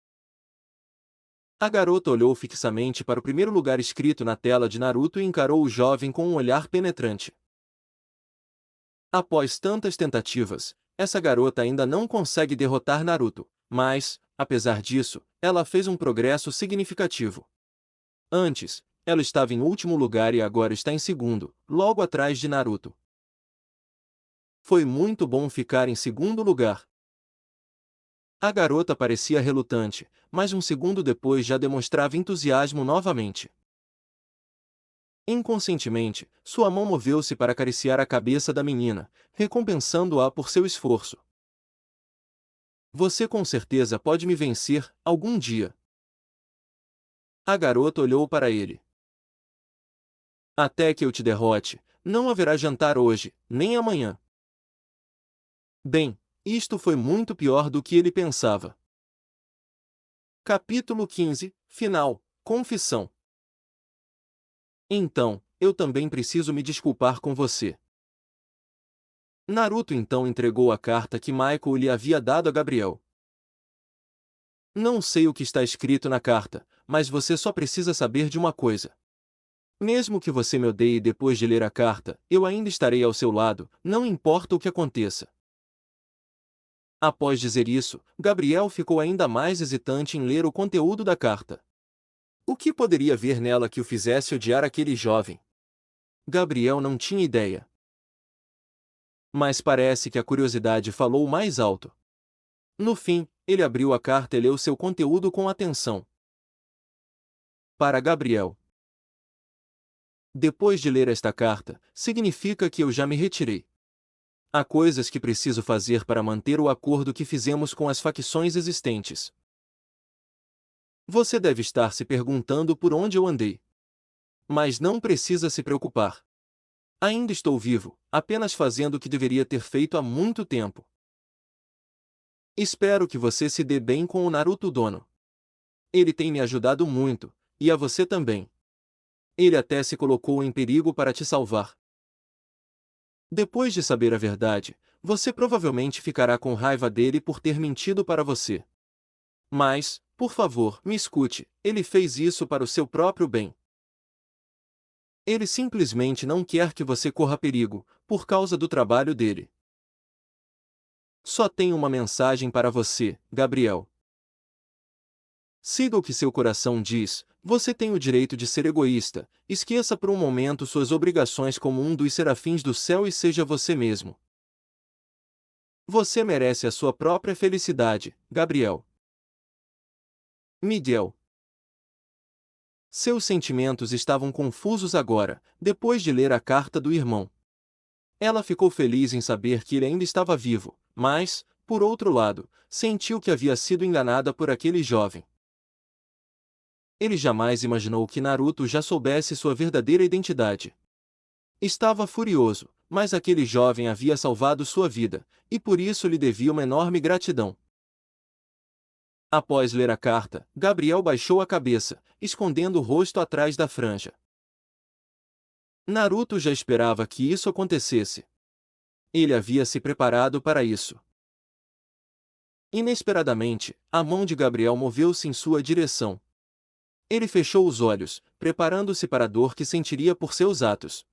A garota olhou fixamente para o primeiro lugar escrito na tela de Naruto e encarou o jovem com um olhar penetrante. Após tantas tentativas, essa garota ainda não consegue derrotar Naruto, mas, apesar disso, ela fez um progresso significativo. Antes, ela estava em último lugar e agora está em segundo, logo atrás de Naruto. Foi muito bom ficar em segundo lugar. A garota parecia relutante, mas um segundo depois já demonstrava entusiasmo novamente. Inconscientemente, sua mão moveu-se para acariciar a cabeça da menina, recompensando-a por seu esforço. Você com certeza pode me vencer, algum dia. A garota olhou para ele. Até que eu te derrote, não haverá jantar hoje, nem amanhã. Bem, isto foi muito pior do que ele pensava. Capítulo 15, Final, Confissão. Então, eu também preciso me desculpar com você. Naruto então entregou a carta que Michael lhe havia dado a Gabriel. Não sei o que está escrito na carta, mas você só precisa saber de uma coisa. Mesmo que você me odeie depois de ler a carta, eu ainda estarei ao seu lado, não importa o que aconteça. Após dizer isso, Gabriel ficou ainda mais hesitante em ler o conteúdo da carta. O que poderia ver nela que o fizesse odiar aquele jovem? Gabriel não tinha ideia. Mas parece que a curiosidade falou mais alto. No fim, ele abriu a carta e leu seu conteúdo com atenção. Para Gabriel. Depois de ler esta carta, significa que eu já me retirei. Há coisas que preciso fazer para manter o acordo que fizemos com as facções existentes. Você deve estar se perguntando por onde eu andei. Mas não precisa se preocupar. Ainda estou vivo, apenas fazendo o que deveria ter feito há muito tempo. Espero que você se dê bem com o Naruto Dono. Ele tem me ajudado muito, e a você também. Ele até se colocou em perigo para te salvar. Depois de saber a verdade, você provavelmente ficará com raiva dele por ter mentido para você. Mas, por favor, me escute, ele fez isso para o seu próprio bem. Ele simplesmente não quer que você corra perigo, por causa do trabalho dele. Só tenho uma mensagem para você, Gabriel. Siga o que seu coração diz, você tem o direito de ser egoísta, esqueça por um momento suas obrigações como um dos serafins do céu e seja você mesmo. Você merece a sua própria felicidade, Gabriel. Miguel. Seus sentimentos estavam confusos agora, depois de ler a carta do irmão. Ela ficou feliz em saber que ele ainda estava vivo, mas, por outro lado, sentiu que havia sido enganada por aquele jovem. Ele jamais imaginou que Naruto já soubesse sua verdadeira identidade. Estava furioso, mas aquele jovem havia salvado sua vida, e por isso lhe devia uma enorme gratidão. Após ler a carta, Gabriel baixou a cabeça, escondendo o rosto atrás da franja. Naruto já esperava que isso acontecesse. Ele havia se preparado para isso. Inesperadamente, a mão de Gabriel moveu-se em sua direção. Ele fechou os olhos, preparando-se para a dor que sentiria por seus atos.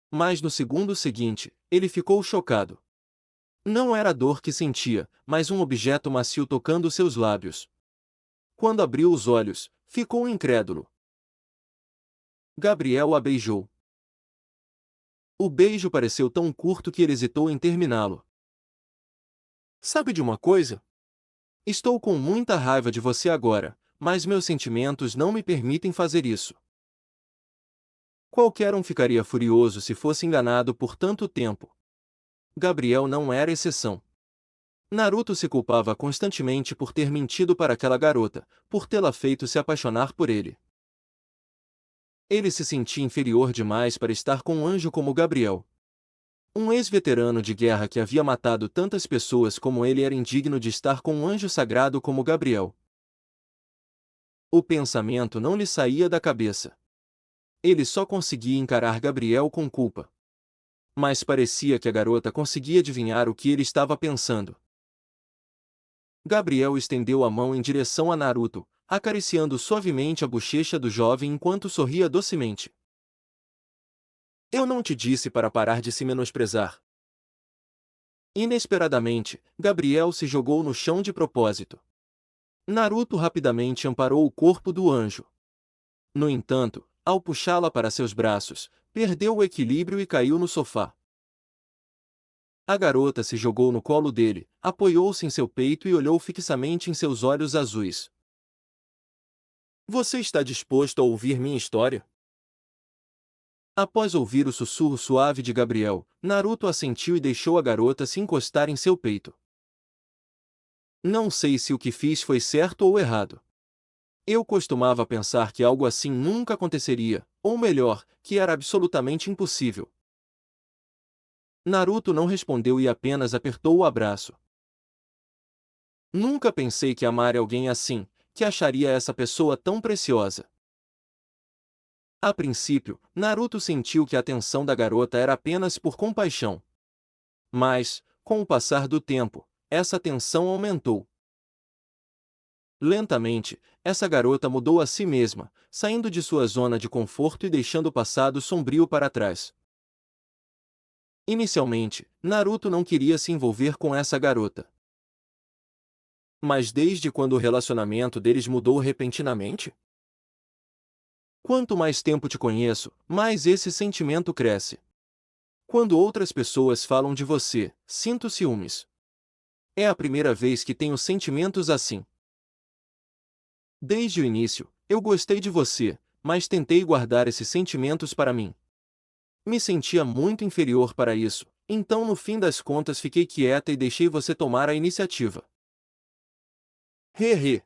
Mas no segundo seguinte, ele ficou chocado. Não era a dor que sentia, mas um objeto macio tocando seus lábios. Quando abriu os olhos, ficou incrédulo. Gabriel a beijou. O beijo pareceu tão curto que ele hesitou em terminá-lo. Sabe de uma coisa? Estou com muita raiva de você agora, mas meus sentimentos não me permitem fazer isso. Qualquer um ficaria furioso se fosse enganado por tanto tempo. Gabriel não era exceção. Naruto se culpava constantemente por ter mentido para aquela garota, por tê-la feito se apaixonar por ele. Ele se sentia inferior demais para estar com um anjo como Gabriel. Um ex-veterano de guerra que havia matado tantas pessoas como ele era indigno de estar com um anjo sagrado como Gabriel. O pensamento não lhe saía da cabeça. Ele só conseguia encarar Gabriel com culpa. Mas parecia que a garota conseguia adivinhar o que ele estava pensando. Gabriel estendeu a mão em direção a Naruto, acariciando suavemente a bochecha do jovem enquanto sorria docemente. Eu não te disse para parar de se menosprezar. Inesperadamente, Gabriel se jogou no chão de propósito. Naruto rapidamente amparou o corpo do anjo. No entanto, ao puxá-la para seus braços, perdeu o equilíbrio e caiu no sofá. A garota se jogou no colo dele, apoiou-se em seu peito e olhou fixamente em seus olhos azuis. Você está disposto a ouvir minha história? Após ouvir o sussurro suave de Gabriel, Naruto assentiu e deixou a garota se encostar em seu peito. Não sei se o que fiz foi certo ou errado. Eu costumava pensar que algo assim nunca aconteceria, ou melhor, que era absolutamente impossível. Naruto não respondeu e apenas apertou o abraço. Nunca pensei que amaria alguém assim, que acharia essa pessoa tão preciosa. A princípio, Naruto sentiu que a atenção da garota era apenas por compaixão. Mas, com o passar do tempo, essa tensão aumentou. Lentamente, essa garota mudou a si mesma, saindo de sua zona de conforto e deixando o passado sombrio para trás. Inicialmente, Naruto não queria se envolver com essa garota. Mas desde quando o relacionamento deles mudou repentinamente? Quanto mais tempo te conheço, mais esse sentimento cresce. Quando outras pessoas falam de você, sinto ciúmes. É a primeira vez que tenho sentimentos assim. Desde o início, eu gostei de você, mas tentei guardar esses sentimentos para mim. Me sentia muito inferior para isso, então no fim das contas fiquei quieta e deixei você tomar a iniciativa. Hehe.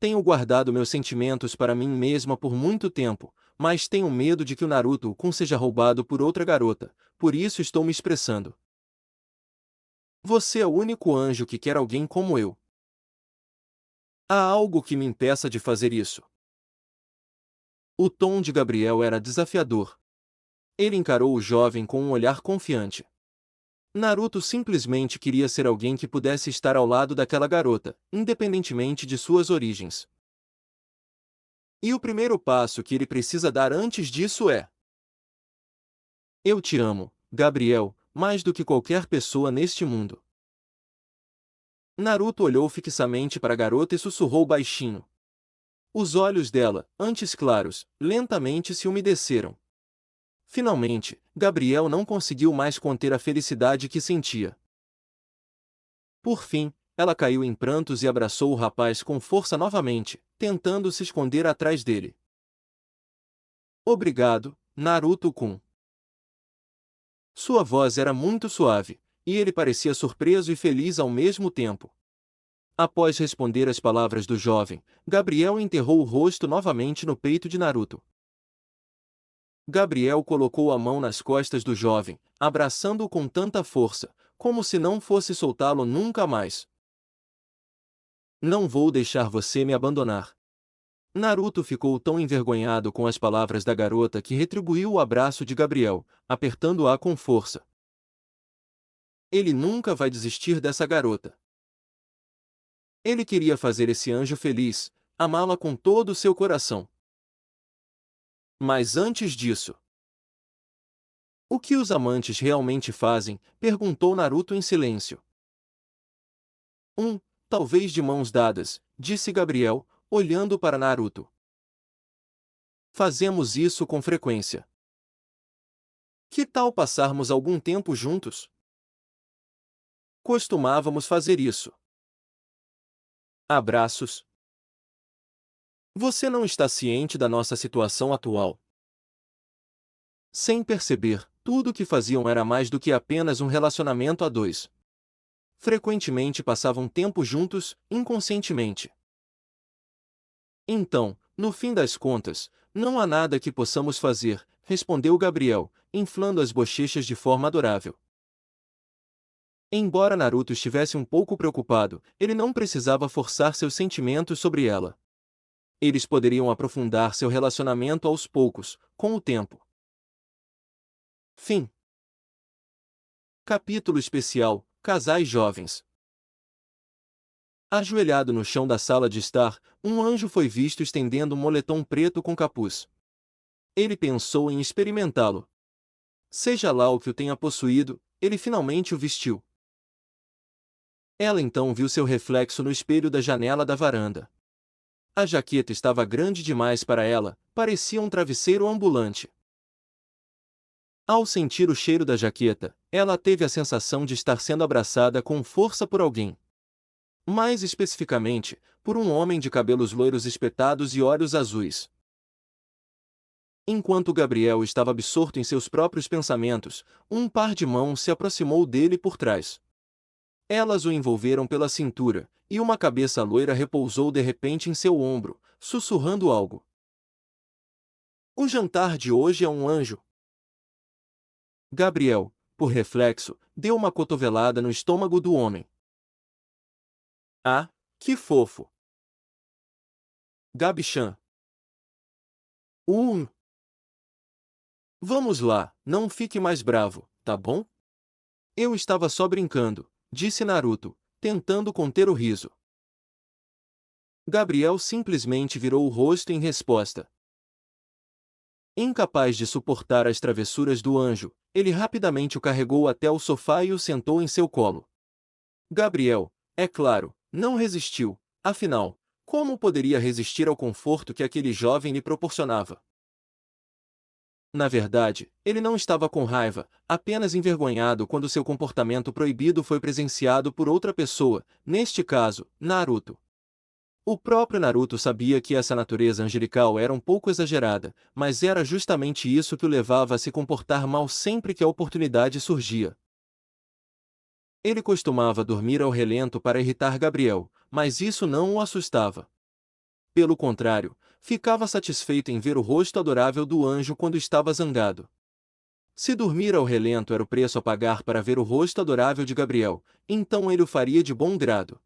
Tenho guardado meus sentimentos para mim mesma por muito tempo, mas tenho medo de que o Naruto-kun seja roubado por outra garota, por isso estou me expressando. Você é o único anjo que quer alguém como eu. Há algo que me impeça de fazer isso. O tom de Gabriel era desafiador. Ele encarou o jovem com um olhar confiante. Naruto simplesmente queria ser alguém que pudesse estar ao lado daquela garota, independentemente de suas origens. E o primeiro passo que ele precisa dar antes disso é: eu te amo, Gabriel, mais do que qualquer pessoa neste mundo. Naruto olhou fixamente para a garota e sussurrou baixinho. Os olhos dela, antes claros, lentamente se umedeceram. Finalmente, Gabriel não conseguiu mais conter a felicidade que sentia. Por fim, ela caiu em prantos e abraçou o rapaz com força novamente, tentando se esconder atrás dele. Obrigado, Naruto-kun. Sua voz era muito suave, e ele parecia surpreso e feliz ao mesmo tempo. Após responder às palavras do jovem, Gabriel enterrou o rosto novamente no peito de Naruto. Gabriel colocou a mão nas costas do jovem, abraçando-o com tanta força, como se não fosse soltá-lo nunca mais. Não vou deixar você me abandonar. Naruto ficou tão envergonhado com as palavras da garota que retribuiu o abraço de Gabriel, apertando-a com força. Ele nunca vai desistir dessa garota. Ele queria fazer esse anjo feliz, amá-la com todo o seu coração. Mas antes disso... O que os amantes realmente fazem? Perguntou Naruto em silêncio. Talvez de mãos dadas, disse Gabriel, olhando para Naruto. Fazemos isso com frequência. Que tal passarmos algum tempo juntos? Costumávamos fazer isso. Abraços. Você não está ciente da nossa situação atual. Sem perceber, tudo o que faziam era mais do que apenas um relacionamento a dois. Frequentemente passavam tempo juntos, inconscientemente. Então, no fim das contas, não há nada que possamos fazer, respondeu Gabriel, inflando as bochechas de forma adorável. Embora Naruto estivesse um pouco preocupado, ele não precisava forçar seus sentimentos sobre ela. Eles poderiam aprofundar seu relacionamento aos poucos, com o tempo. Fim. Capítulo especial: Casais jovens. Ajoelhado no chão da sala de estar, um anjo foi visto estendendo um moletom preto com capuz. Ele pensou em experimentá-lo. Seja lá o que o tenha possuído, ele finalmente o vestiu. Ela então viu seu reflexo no espelho da janela da varanda. A jaqueta estava grande demais para ela, parecia um travesseiro ambulante. Ao sentir o cheiro da jaqueta, ela teve a sensação de estar sendo abraçada com força por alguém. Mais especificamente, por um homem de cabelos loiros espetados e olhos azuis. Enquanto Gabriel estava absorto em seus próprios pensamentos, um par de mãos se aproximou dele por trás. Elas o envolveram pela cintura, e uma cabeça loira repousou de repente em seu ombro, sussurrando algo. O jantar de hoje é um anjo. Gabriel, por reflexo, deu uma cotovelada no estômago do homem. Ah, que fofo! Gabi-chan. Vamos lá, não fique mais bravo, tá bom? Eu estava só brincando, disse Naruto, tentando conter o riso. Gabriel simplesmente virou o rosto em resposta. Incapaz de suportar as travessuras do anjo, ele rapidamente o carregou até o sofá e o sentou em seu colo. Gabriel, é claro, não resistiu, afinal, como poderia resistir ao conforto que aquele jovem lhe proporcionava? Na verdade, ele não estava com raiva, apenas envergonhado quando seu comportamento proibido foi presenciado por outra pessoa, neste caso, Naruto. O próprio Naruto sabia que essa natureza angelical era um pouco exagerada, mas era justamente isso que o levava a se comportar mal sempre que a oportunidade surgia. Ele costumava dormir ao relento para irritar Gabriel, mas isso não o assustava. Pelo contrário, ficava satisfeito em ver o rosto adorável do anjo quando estava zangado. Se dormir ao relento era o preço a pagar para ver o rosto adorável de Gabriel, então ele o faria de bom grado.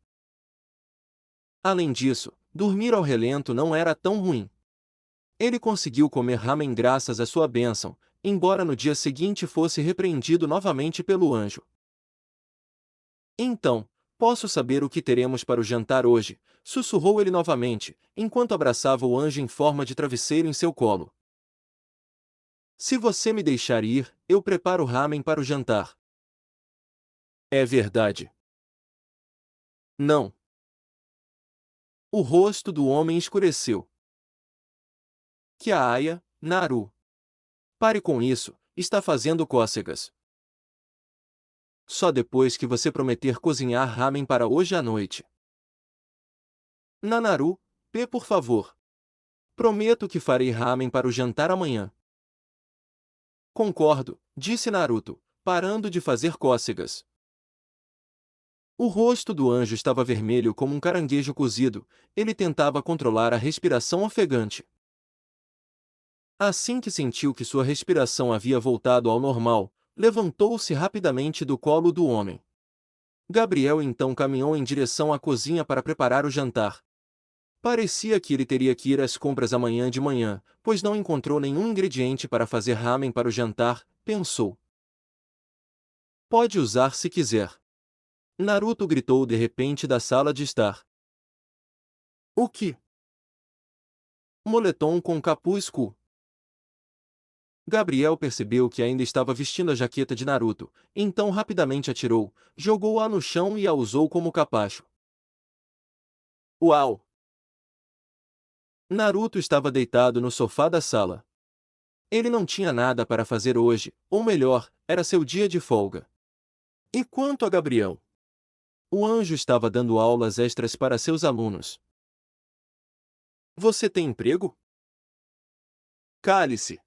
Além disso, dormir ao relento não era tão ruim. Ele conseguiu comer ramen graças à sua bênção, embora no dia seguinte fosse repreendido novamente pelo anjo. Então, posso saber o que teremos para o jantar hoje? Sussurrou ele novamente, enquanto abraçava o anjo em forma de travesseiro em seu colo. Se você me deixar ir, eu preparo ramen para o jantar. É verdade. Não. O rosto do homem escureceu. Kiaaya, Naru. Pare com isso, está fazendo cócegas. Só depois que você prometer cozinhar ramen para hoje à noite. Nanaru, Por favor. Prometo que farei ramen para o jantar amanhã. Concordo, disse Naruto, parando de fazer cócegas. O rosto do anjo estava vermelho como um caranguejo cozido, ele tentava controlar a respiração ofegante. Assim que sentiu que sua respiração havia voltado ao normal, levantou-se rapidamente do colo do homem. Gabriel então caminhou em direção à cozinha para preparar o jantar. Parecia que ele teria que ir às compras amanhã de manhã, pois não encontrou nenhum ingrediente para fazer ramen para o jantar, pensou. Pode usar se quiser. Naruto gritou de repente da sala de estar. O que? Moletom com capuz cool. Gabriel percebeu que ainda estava vestindo a jaqueta de Naruto, então rapidamente atirou, jogou-a no chão e a usou como capacho. Uau! Naruto estava deitado no sofá da sala. Ele não tinha nada para fazer hoje, ou melhor, era seu dia de folga. E quanto a Gabriel? O anjo estava dando aulas extras para seus alunos. Você tem emprego? Cale-se!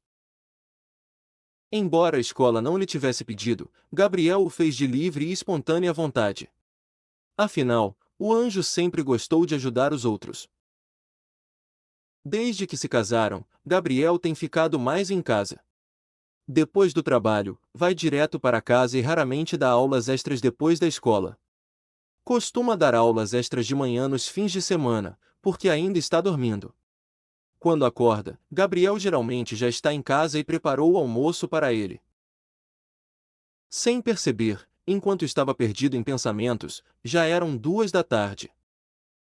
Embora a escola não lhe tivesse pedido, Gabriel o fez de livre e espontânea vontade. Afinal, o anjo sempre gostou de ajudar os outros. Desde que se casaram, Gabriel tem ficado mais em casa. Depois do trabalho, vai direto para casa e raramente dá aulas extras depois da escola. Costuma dar aulas extras de manhã nos fins de semana, porque ainda está dormindo. Quando acorda, Gabriel geralmente já está em casa e preparou o almoço para ele. Sem perceber, enquanto estava perdido em pensamentos, já eram 2 da tarde.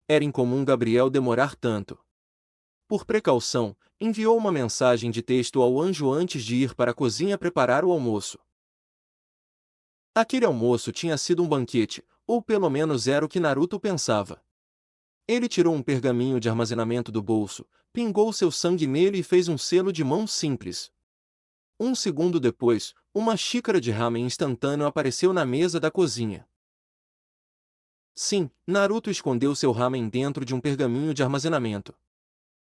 Era incomum Gabriel demorar tanto. Por precaução, enviou uma mensagem de texto ao anjo antes de ir para a cozinha preparar o almoço. Aquele almoço tinha sido um banquete, ou pelo menos era o que Naruto pensava. Ele tirou um pergaminho de armazenamento do bolso, pingou seu sangue nele e fez um selo de mão simples. Um segundo depois, uma xícara de ramen instantâneo apareceu na mesa da cozinha. Sim, Naruto escondeu seu ramen dentro de um pergaminho de armazenamento.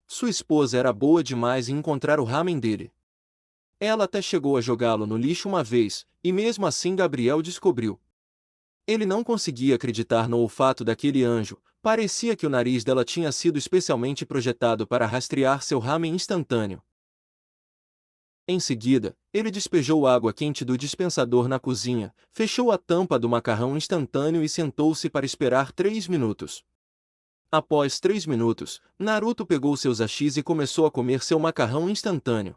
Sua esposa era boa demais em encontrar o ramen dele. Ela até chegou a jogá-lo no lixo uma vez, e mesmo assim Gabriel descobriu. Ele não conseguia acreditar no olfato daquele anjo, parecia que o nariz dela tinha sido especialmente projetado para rastrear seu ramen instantâneo. Em seguida, ele despejou água quente do dispensador na cozinha, fechou a tampa do macarrão instantâneo e sentou-se para esperar 3 minutos. Após 3 minutos, Naruto pegou seus hashis e começou a comer seu macarrão instantâneo.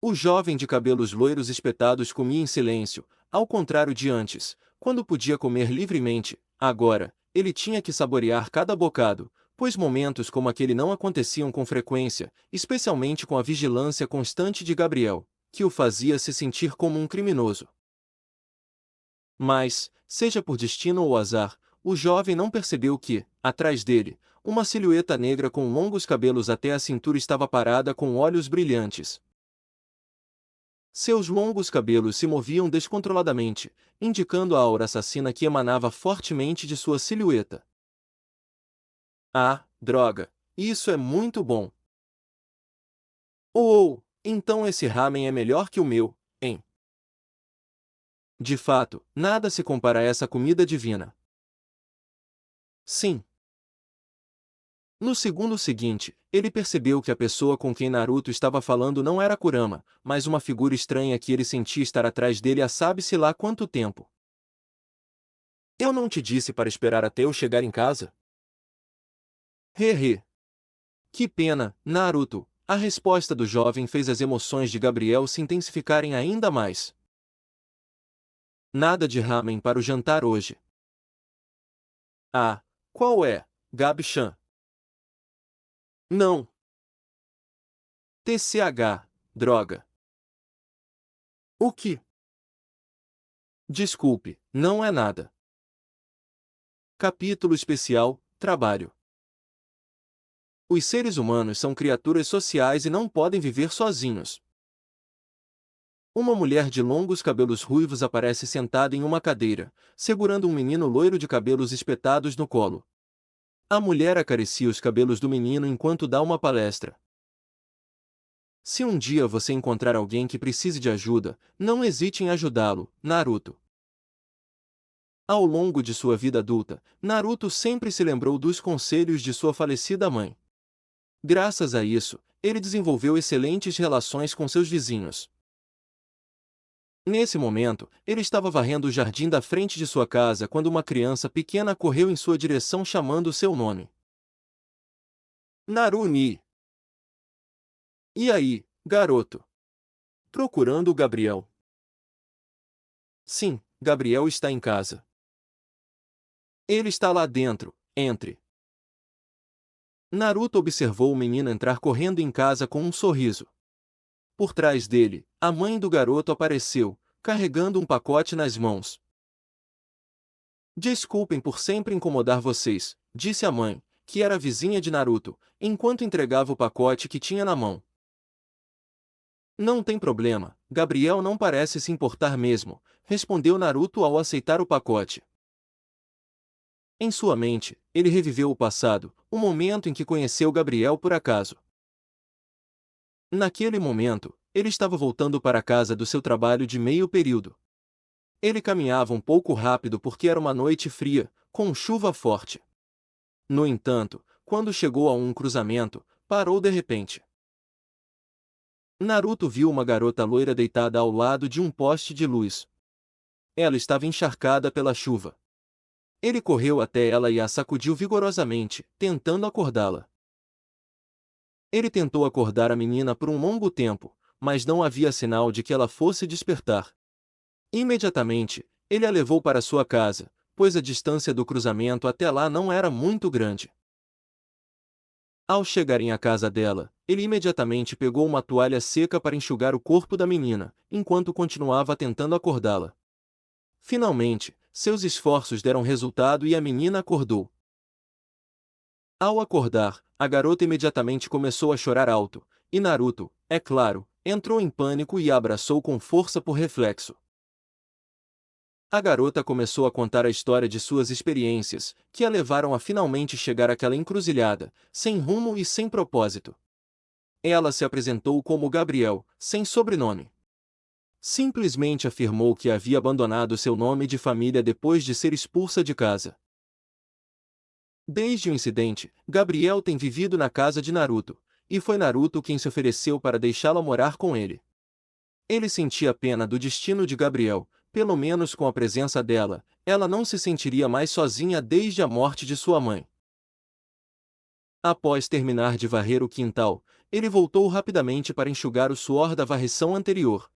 O jovem de cabelos loiros espetados comia em silêncio, ao contrário de antes, quando podia comer livremente. Agora, ele tinha que saborear cada bocado, pois momentos como aquele não aconteciam com frequência, especialmente com a vigilância constante de Gabriel, que o fazia se sentir como um criminoso. Mas, seja por destino ou azar, o jovem não percebeu que, atrás dele, uma silhueta negra com longos cabelos até a cintura estava parada com olhos brilhantes. Seus longos cabelos se moviam descontroladamente, indicando a aura assassina que emanava fortemente de sua silhueta. Ah, droga! Isso é muito bom! Então esse ramen é melhor que o meu, hein? De fato, nada se compara a essa comida divina. Sim. No segundo seguinte, ele percebeu que a pessoa com quem Naruto estava falando não era Kurama, mas uma figura estranha que ele sentia estar atrás dele há sabe-se lá quanto tempo. Eu não te disse para esperar até eu chegar em casa? Hehe. Que pena, Naruto. A resposta do jovem fez as emoções de Gabriel se intensificarem ainda mais. Nada de ramen para o jantar hoje. Ah, qual é, Gabi-chan? Não. TCH, droga. O que? Desculpe, não é nada. Capítulo especial, Trabalho. Os seres humanos são criaturas sociais e não podem viver sozinhos. Uma mulher de longos cabelos ruivos aparece sentada em uma cadeira, segurando um menino loiro de cabelos espetados no colo. A mulher acaricia os cabelos do menino enquanto dá uma palestra. Se um dia você encontrar alguém que precise de ajuda, não hesite em ajudá-lo, Naruto. Ao longo de sua vida adulta, Naruto sempre se lembrou dos conselhos de sua falecida mãe. Graças a isso, ele desenvolveu excelentes relações com seus vizinhos. Nesse momento, ele estava varrendo o jardim da frente de sua casa quando uma criança pequena correu em sua direção chamando seu nome. Naruni! E aí, garoto? Procurando o Gabriel. Sim, Gabriel está em casa. Ele está lá dentro, entre. Naruto observou o menino entrar correndo em casa com um sorriso. Por trás dele, a mãe do garoto apareceu, carregando um pacote nas mãos. Desculpem por sempre incomodar vocês, disse a mãe, que era vizinha de Naruto, enquanto entregava o pacote que tinha na mão. Não tem problema, Gabriel não parece se importar mesmo, respondeu Naruto ao aceitar o pacote. Em sua mente, ele reviveu o passado, o momento em que conheceu Gabriel por acaso. Naquele momento, ele estava voltando para casa do seu trabalho de meio período. Ele caminhava um pouco rápido porque era uma noite fria, com chuva forte. No entanto, quando chegou a um cruzamento, parou de repente. Naruto viu uma garota loira deitada ao lado de um poste de luz. Ela estava encharcada pela chuva. Ele correu até ela e a sacudiu vigorosamente, tentando acordá-la. Ele tentou acordar a menina por um longo tempo, mas não havia sinal de que ela fosse despertar. Imediatamente, ele a levou para sua casa, pois a distância do cruzamento até lá não era muito grande. Ao chegarem à casa dela, ele imediatamente pegou uma toalha seca para enxugar o corpo da menina, enquanto continuava tentando acordá-la. Finalmente, seus esforços deram resultado e a menina acordou. Ao acordar, a garota imediatamente começou a chorar alto, e Naruto, é claro, entrou em pânico e a abraçou com força por reflexo. A garota começou a contar a história de suas experiências, que a levaram a finalmente chegar àquela encruzilhada, sem rumo e sem propósito. Ela se apresentou como Gabriel, sem sobrenome. Simplesmente afirmou que havia abandonado seu nome de família depois de ser expulsa de casa. Desde o incidente, Gabriel tem vivido na casa de Naruto, e foi Naruto quem se ofereceu para deixá-la morar com ele. Ele sentia pena do destino de Gabriel, pelo menos com a presença dela, ela não se sentiria mais sozinha desde a morte de sua mãe. Após terminar de varrer o quintal, ele voltou rapidamente para enxugar o suor da varrição anterior.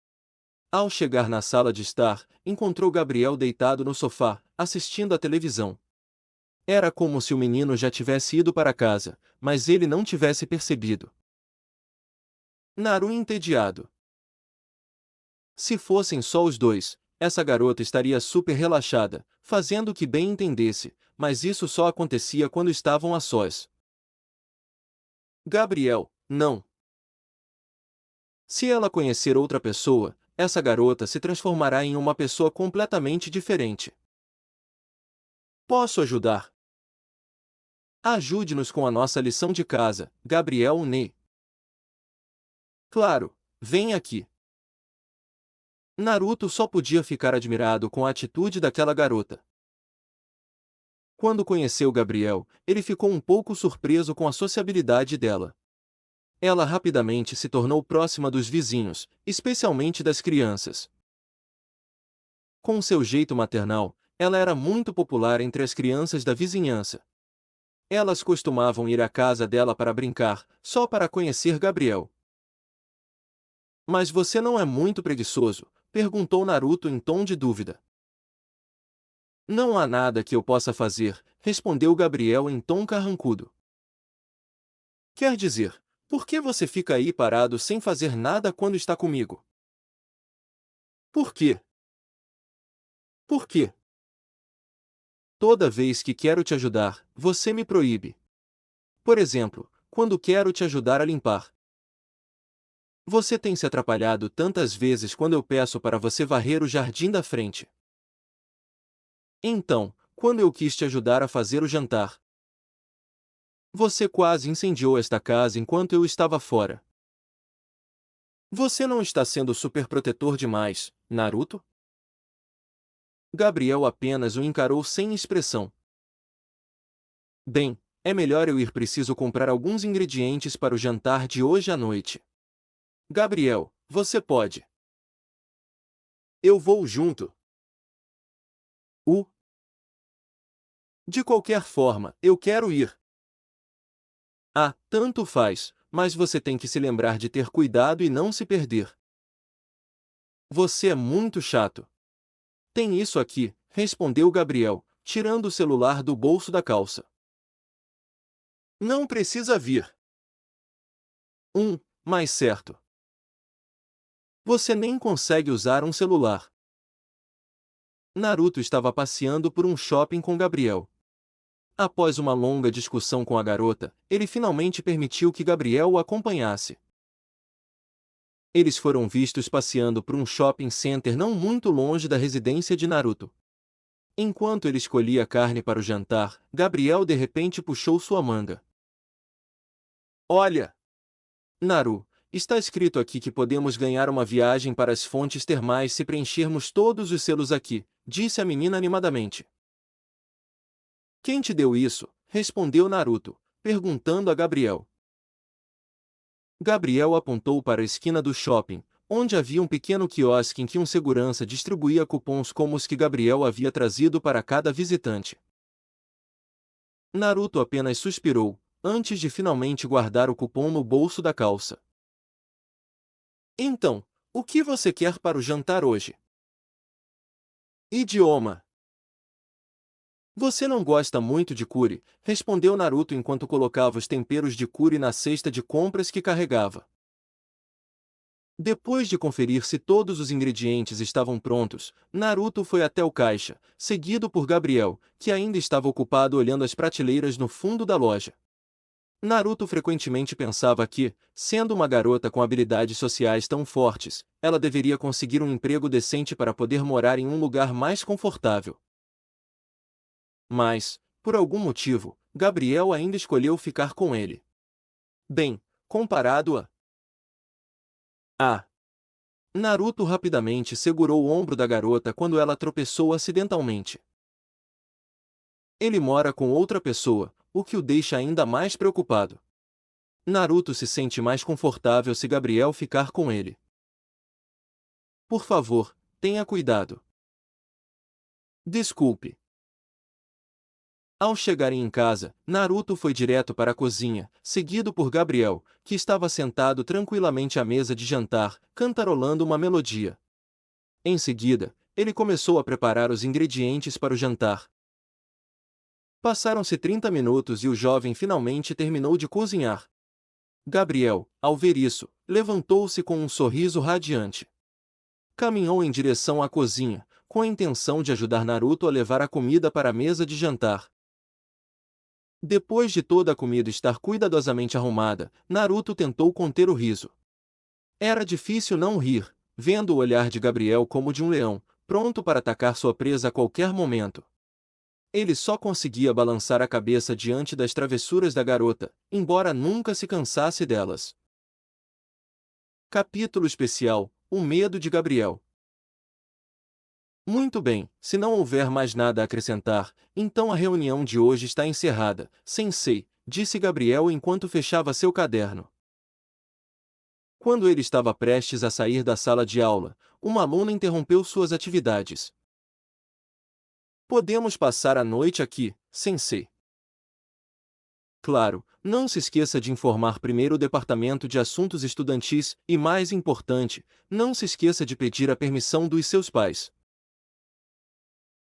Ao chegar na sala de estar, encontrou Gabriel deitado no sofá, assistindo à televisão. Era como se o menino já tivesse ido para casa, mas ele não tivesse percebido. Naru entediado. Se fossem só os dois, essa garota estaria super relaxada, fazendo o que bem entendesse, mas isso só acontecia quando estavam a sós. Gabriel, não. Se ela conhecer outra pessoa, essa garota se transformará em uma pessoa completamente diferente. Posso ajudar? Ajude-nos com a nossa lição de casa, Gabriel Ney. Claro, vem aqui. Naruto só podia ficar admirado com a atitude daquela garota. Quando conheceu Gabriel, ele ficou um pouco surpreso com a sociabilidade dela. Ela rapidamente se tornou próxima dos vizinhos, especialmente das crianças. Com seu jeito maternal, ela era muito popular entre as crianças da vizinhança. Elas costumavam ir à casa dela para brincar, só para conhecer Gabriel. Mas você não é muito preguiçoso? Perguntou Naruto em tom de dúvida. Não há nada que eu possa fazer, respondeu Gabriel em tom carrancudo. Quer dizer, por que você fica aí parado sem fazer nada quando está comigo? Por quê? Por quê? Toda vez que quero te ajudar, você me proíbe. Por exemplo, quando quero te ajudar a limpar. Você tem se atrapalhado tantas vezes quando eu peço para você varrer o jardim da frente. Então, quando eu quis te ajudar a fazer o jantar. Você quase incendiou esta casa enquanto eu estava fora. Você não está sendo superprotetor demais, Naruto? Gabriel apenas o encarou sem expressão. Bem, é melhor eu ir, preciso comprar alguns ingredientes para o jantar de hoje à noite. Gabriel, você pode. Eu vou junto. Uh, de qualquer forma, eu quero ir. Ah, tanto faz, mas você tem que se lembrar de ter cuidado e não se perder. Você é muito chato. Tem isso aqui, respondeu Gabriel, tirando o celular do bolso da calça. Não precisa vir. Mais certo. Você nem consegue usar um celular. Naruto estava passeando por um shopping com Gabriel. Após uma longa discussão com a garota, ele finalmente permitiu que Gabriel o acompanhasse. Eles foram vistos passeando por um shopping center não muito longe da residência de Naruto. Enquanto ele escolhia carne para o jantar, Gabriel de repente puxou sua manga. Olha! Naru, está escrito aqui que podemos ganhar uma viagem para as fontes termais se preenchermos todos os selos aqui, disse a menina animadamente. Quem te deu isso? Respondeu Naruto, perguntando a Gabriel. Gabriel apontou para a esquina do shopping, onde havia um pequeno quiosque em que um segurança distribuía cupons como os que Gabriel havia trazido para cada visitante. Naruto apenas suspirou, antes de finalmente guardar o cupom no bolso da calça. Então, o que você quer para o jantar hoje? Idioma. Você não gosta muito de curry, respondeu Naruto enquanto colocava os temperos de curry na cesta de compras que carregava. Depois de conferir se todos os ingredientes estavam prontos, Naruto foi até o caixa, seguido por Gabriel, que ainda estava ocupado olhando as prateleiras no fundo da loja. Naruto frequentemente pensava que, sendo uma garota com habilidades sociais tão fortes, ela deveria conseguir um emprego decente para poder morar em um lugar mais confortável. Mas, por algum motivo, Gabriel ainda escolheu ficar com ele. Bem, comparado a... Ah! Naruto rapidamente segurou o ombro da garota quando ela tropeçou acidentalmente. Ele mora com outra pessoa, o que o deixa ainda mais preocupado. Naruto se sente mais confortável se Gabriel ficar com ele. Por favor, tenha cuidado. Desculpe. Ao chegarem em casa, Naruto foi direto para a cozinha, seguido por Gabriel, que estava sentado tranquilamente à mesa de jantar, cantarolando uma melodia. Em seguida, ele começou a preparar os ingredientes para o jantar. Passaram-se 30 minutos e o jovem finalmente terminou de cozinhar. Gabriel, ao ver isso, levantou-se com um sorriso radiante. Caminhou em direção à cozinha, com a intenção de ajudar Naruto a levar a comida para a mesa de jantar. Depois de toda a comida estar cuidadosamente arrumada, Naruto tentou conter o riso. Era difícil não rir, vendo o olhar de Gabriel como de um leão, pronto para atacar sua presa a qualquer momento. Ele só conseguia balançar a cabeça diante das travessuras da garota, embora nunca se cansasse delas. Capítulo especial: O medo de Gabriel. Muito bem, se não houver mais nada a acrescentar, então a reunião de hoje está encerrada, sensei, disse Gabriel enquanto fechava seu caderno. Quando ele estava prestes a sair da sala de aula, uma aluna interrompeu suas atividades. Podemos passar a noite aqui, sensei. Claro, não se esqueça de informar primeiro o departamento de assuntos estudantis e, mais importante, não se esqueça de pedir a permissão dos seus pais.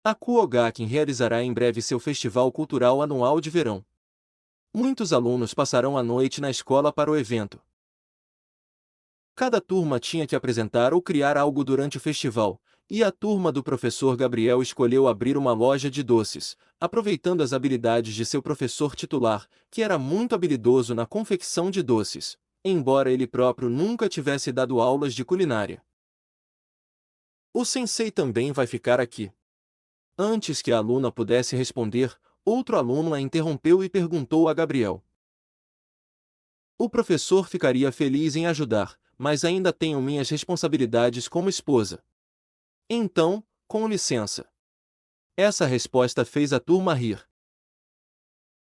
A Kuogaken realizará em breve seu festival cultural anual de verão. Muitos alunos passarão a noite na escola para o evento. Cada turma tinha que apresentar ou criar algo durante o festival, e a turma do professor Gabriel escolheu abrir uma loja de doces, aproveitando as habilidades de seu professor titular, que era muito habilidoso na confecção de doces, embora ele próprio nunca tivesse dado aulas de culinária. O sensei também vai ficar aqui. Antes que a aluna pudesse responder, outro aluno a interrompeu e perguntou a Gabriel. O professor ficaria feliz em ajudar, mas ainda tenho minhas responsabilidades como esposa. Então, com licença. Essa resposta fez a turma rir.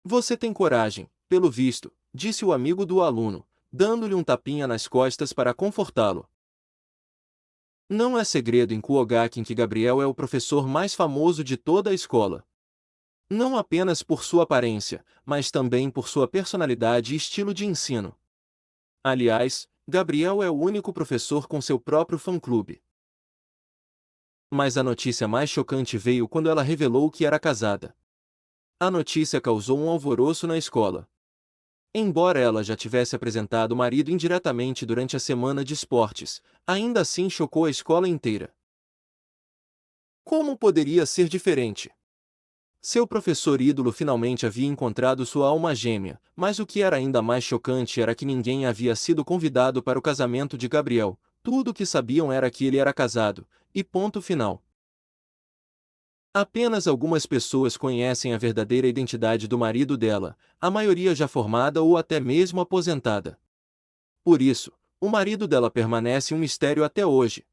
Você tem coragem, pelo visto, disse o amigo do aluno, dando-lhe um tapinha nas costas para confortá-lo. Não é segredo em Kuogakin que Gabriel é o professor mais famoso de toda a escola. Não apenas por sua aparência, mas também por sua personalidade e estilo de ensino. Aliás, Gabriel é o único professor com seu próprio fã-clube. Mas a notícia mais chocante veio quando ela revelou que era casada. A notícia causou um alvoroço na escola. Embora ela já tivesse apresentado o marido indiretamente durante a semana de esportes, ainda assim chocou a escola inteira. Como poderia ser diferente? Seu professor ídolo finalmente havia encontrado sua alma gêmea, mas o que era ainda mais chocante era que ninguém havia sido convidado para o casamento de Gabriel. Tudo o que sabiam era que ele era casado, e ponto final. Apenas algumas pessoas conhecem a verdadeira identidade do marido dela, a maioria já formada ou até mesmo aposentada. Por isso, o marido dela permanece um mistério até hoje.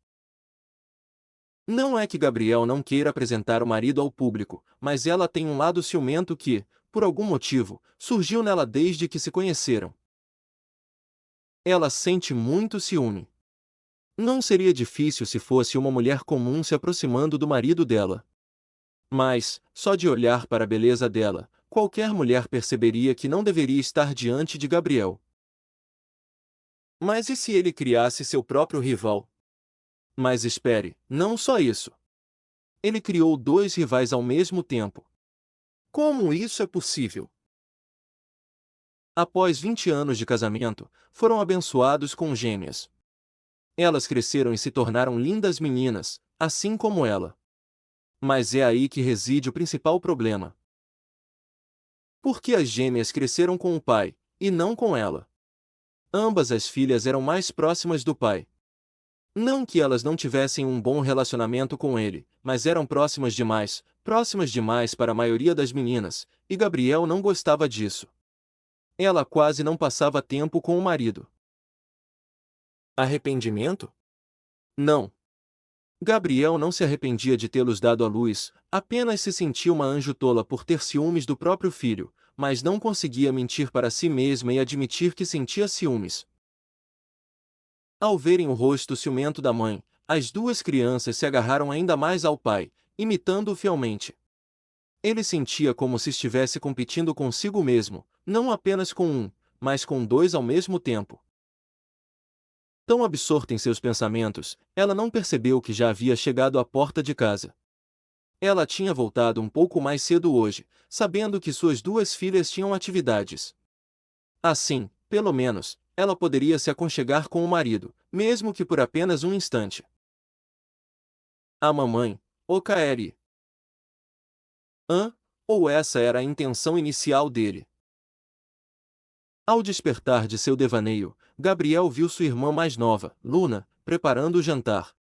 Não é que Gabriel não queira apresentar o marido ao público, mas ela tem um lado ciumento que, por algum motivo, surgiu nela desde que se conheceram. Ela sente muito ciúme. Não seria difícil se fosse uma mulher comum se aproximando do marido dela. Mas, só de olhar para a beleza dela, qualquer mulher perceberia que não deveria estar diante de Gabriel. Mas e se ele criasse seu próprio rival? Mas espere, não só isso. Ele criou dois rivais ao mesmo tempo. Como isso é possível? Após 20 anos de casamento, foram abençoados com gêmeas. Elas cresceram e se tornaram lindas meninas, assim como ela. Mas é aí que reside o principal problema. Por que as gêmeas cresceram com o pai, e não com ela? Ambas as filhas eram mais próximas do pai. Não que elas não tivessem um bom relacionamento com ele, mas eram próximas demais para a maioria das meninas, e Gabriel não gostava disso. Ela quase não passava tempo com o marido. Arrependimento? Não. Gabriel não se arrependia de tê-los dado à luz, apenas se sentia uma anjo tola por ter ciúmes do próprio filho, mas não conseguia mentir para si mesma e admitir que sentia ciúmes. Ao verem o rosto ciumento da mãe, as duas crianças se agarraram ainda mais ao pai, imitando-o fielmente. Ele sentia como se estivesse competindo consigo mesmo, não apenas com um, mas com dois ao mesmo tempo. Tão absorta em seus pensamentos, ela não percebeu que já havia chegado à porta de casa. Ela tinha voltado um pouco mais cedo hoje, sabendo que suas duas filhas tinham atividades. Assim, pelo menos, ela poderia se aconchegar com o marido, mesmo que por apenas um instante. A mamãe, o Kaeri. Ou essa era a intenção inicial dele? Ao despertar de seu devaneio, Gabriel viu sua irmã mais nova, Luna, preparando o jantar.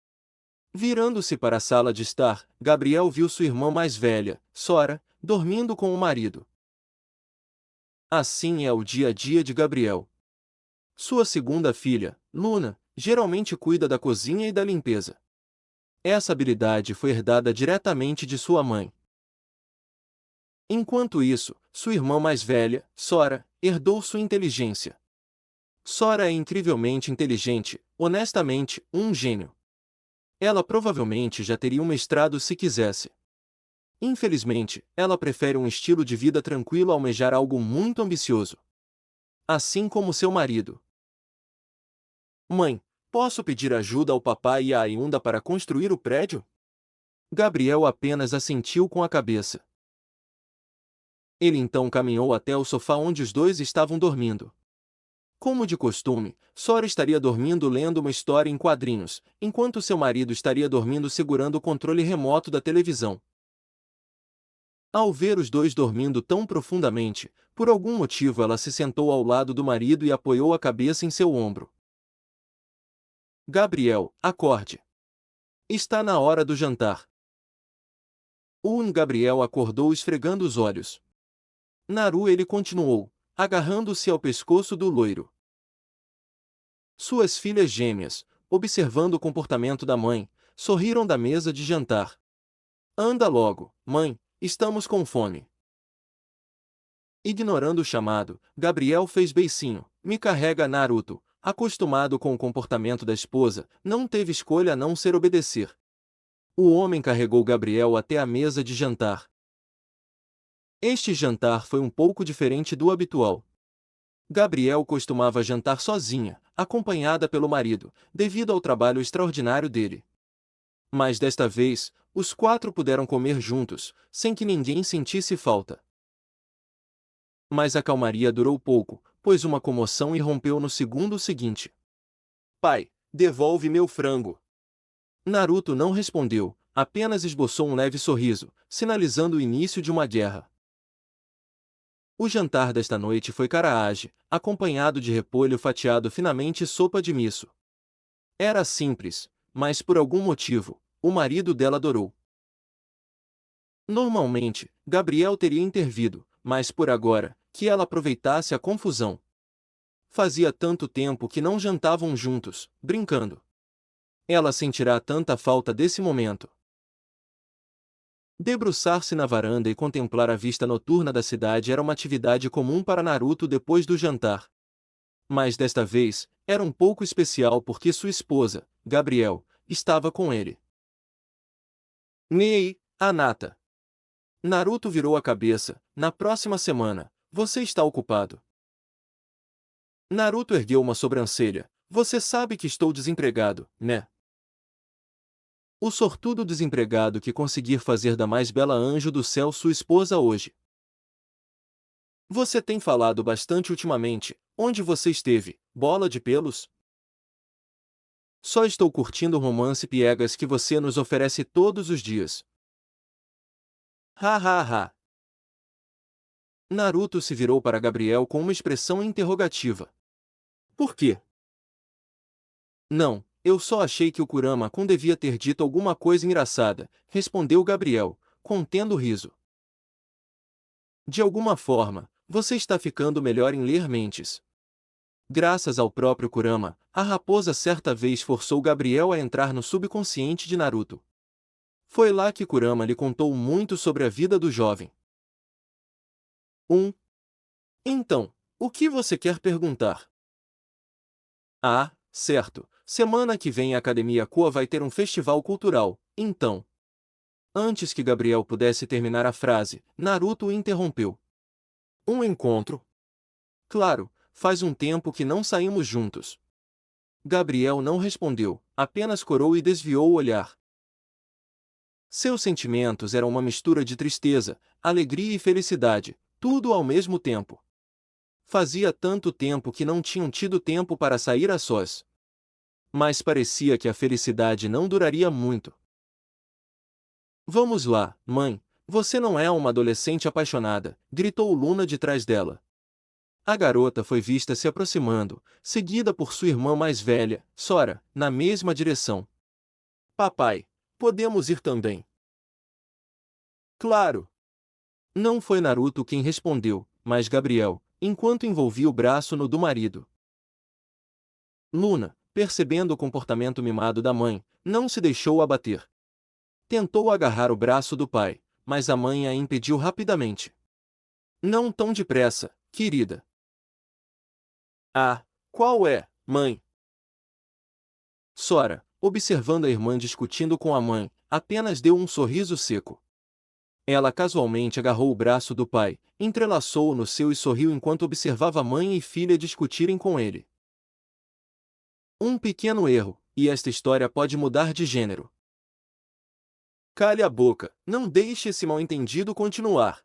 Virando-se para a sala de estar, Gabriel viu sua irmã mais velha, Sora, dormindo com o marido. Assim é o dia a dia de Gabriel. Sua segunda filha, Luna, geralmente cuida da cozinha e da limpeza. Essa habilidade foi herdada diretamente de sua mãe. Enquanto isso, sua irmã mais velha, Sora, herdou sua inteligência. Sora é incrivelmente inteligente, honestamente, um gênio. Ela provavelmente já teria um mestrado se quisesse. Infelizmente, ela prefere um estilo de vida tranquilo a almejar algo muito ambicioso. Assim como seu marido. Mãe, posso pedir ajuda ao papai e à Ayunda para construir o prédio? Gabriel apenas assentiu com a cabeça. Ele então caminhou até o sofá onde os dois estavam dormindo. Como de costume, Sora estaria dormindo lendo uma história em quadrinhos, enquanto seu marido estaria dormindo segurando o controle remoto da televisão. Ao ver os dois dormindo tão profundamente, por algum motivo ela se sentou ao lado do marido e apoiou a cabeça em seu ombro. Gabriel, acorde. Está na hora do jantar. Gabriel acordou esfregando os olhos. Naru ele continuou, agarrando-se ao pescoço do loiro. Suas filhas gêmeas, observando o comportamento da mãe, sorriram da mesa de jantar. Anda logo, mãe, estamos com fome. Ignorando o chamado, Gabriel fez beicinho. Me carrega, Naruto. Acostumado com o comportamento da esposa, não teve escolha a não ser obedecer. O homem carregou Gabriel até a mesa de jantar. Este jantar foi um pouco diferente do habitual. Gabriel costumava jantar sozinha, acompanhada pelo marido, devido ao trabalho extraordinário dele. Mas desta vez, os quatro puderam comer juntos, sem que ninguém sentisse falta. Mas a calmaria durou pouco, pois uma comoção irrompeu no segundo seguinte. Pai, devolve meu frango. Naruto não respondeu, apenas esboçou um leve sorriso, sinalizando o início de uma guerra. O jantar desta noite foi caraaji, acompanhado de repolho fatiado finamente e sopa de miso. Era simples, mas por algum motivo, o marido dela adorou. Normalmente, Gabriel teria intervido, mas por agora, que ela aproveitasse a confusão. Fazia tanto tempo que não jantavam juntos, brincando. Ela sentirá tanta falta desse momento. Debruçar-se na varanda e contemplar a vista noturna da cidade era uma atividade comum para Naruto depois do jantar. Mas desta vez, era um pouco especial porque sua esposa, Gabriel, estava com ele. Nei, Anata. Naruto virou a cabeça. Na próxima semana, você está ocupado. Naruto ergueu uma sobrancelha. Você sabe que estou desempregado, né? O sortudo desempregado que conseguir fazer da mais bela anjo do céu sua esposa hoje. Você tem falado bastante ultimamente. Onde você esteve, bola de pelos? Só estou curtindo o romance piegas que você nos oferece todos os dias. Ha ha ha. Naruto se virou para Gabriel com uma expressão interrogativa. Por quê? Não, eu só achei que o Kurama-kun devia ter dito alguma coisa engraçada, respondeu Gabriel, contendo o riso. De alguma forma, você está ficando melhor em ler mentes. Graças ao próprio Kurama, a raposa certa vez forçou Gabriel a entrar no subconsciente de Naruto. Foi lá que Kurama lhe contou muito sobre a vida do jovem. Então, o que você quer perguntar? Ah, certo. Semana que vem a Academia Koa vai ter um festival cultural, então. Antes que Gabriel pudesse terminar a frase, Naruto o interrompeu. Um encontro? Claro, faz um tempo que não saímos juntos. Gabriel não respondeu, apenas corou e desviou o olhar. Seus sentimentos eram uma mistura de tristeza, alegria e felicidade, tudo ao mesmo tempo. Fazia tanto tempo que não tinham tido tempo para sair a sós. Mas parecia que a felicidade não duraria muito. Vamos lá, mãe, você não é uma adolescente apaixonada, gritou Luna de trás dela. A garota foi vista se aproximando, seguida por sua irmã mais velha, Sora, na mesma direção. Papai, podemos ir também? Claro! Não foi Naruto quem respondeu, mas Gabriel, enquanto envolvia o braço no do marido. Luna, percebendo o comportamento mimado da mãe, não se deixou abater. Tentou agarrar o braço do pai, mas a mãe a impediu rapidamente. Não tão depressa, querida. Ah, qual é, mãe? Sora, observando a irmã discutindo com a mãe, apenas deu um sorriso seco. Ela casualmente agarrou o braço do pai, entrelaçou-o no seu e sorriu enquanto observava a mãe e filha discutirem com ele. Um pequeno erro, e esta história pode mudar de gênero. Cale a boca, não deixe esse mal-entendido continuar.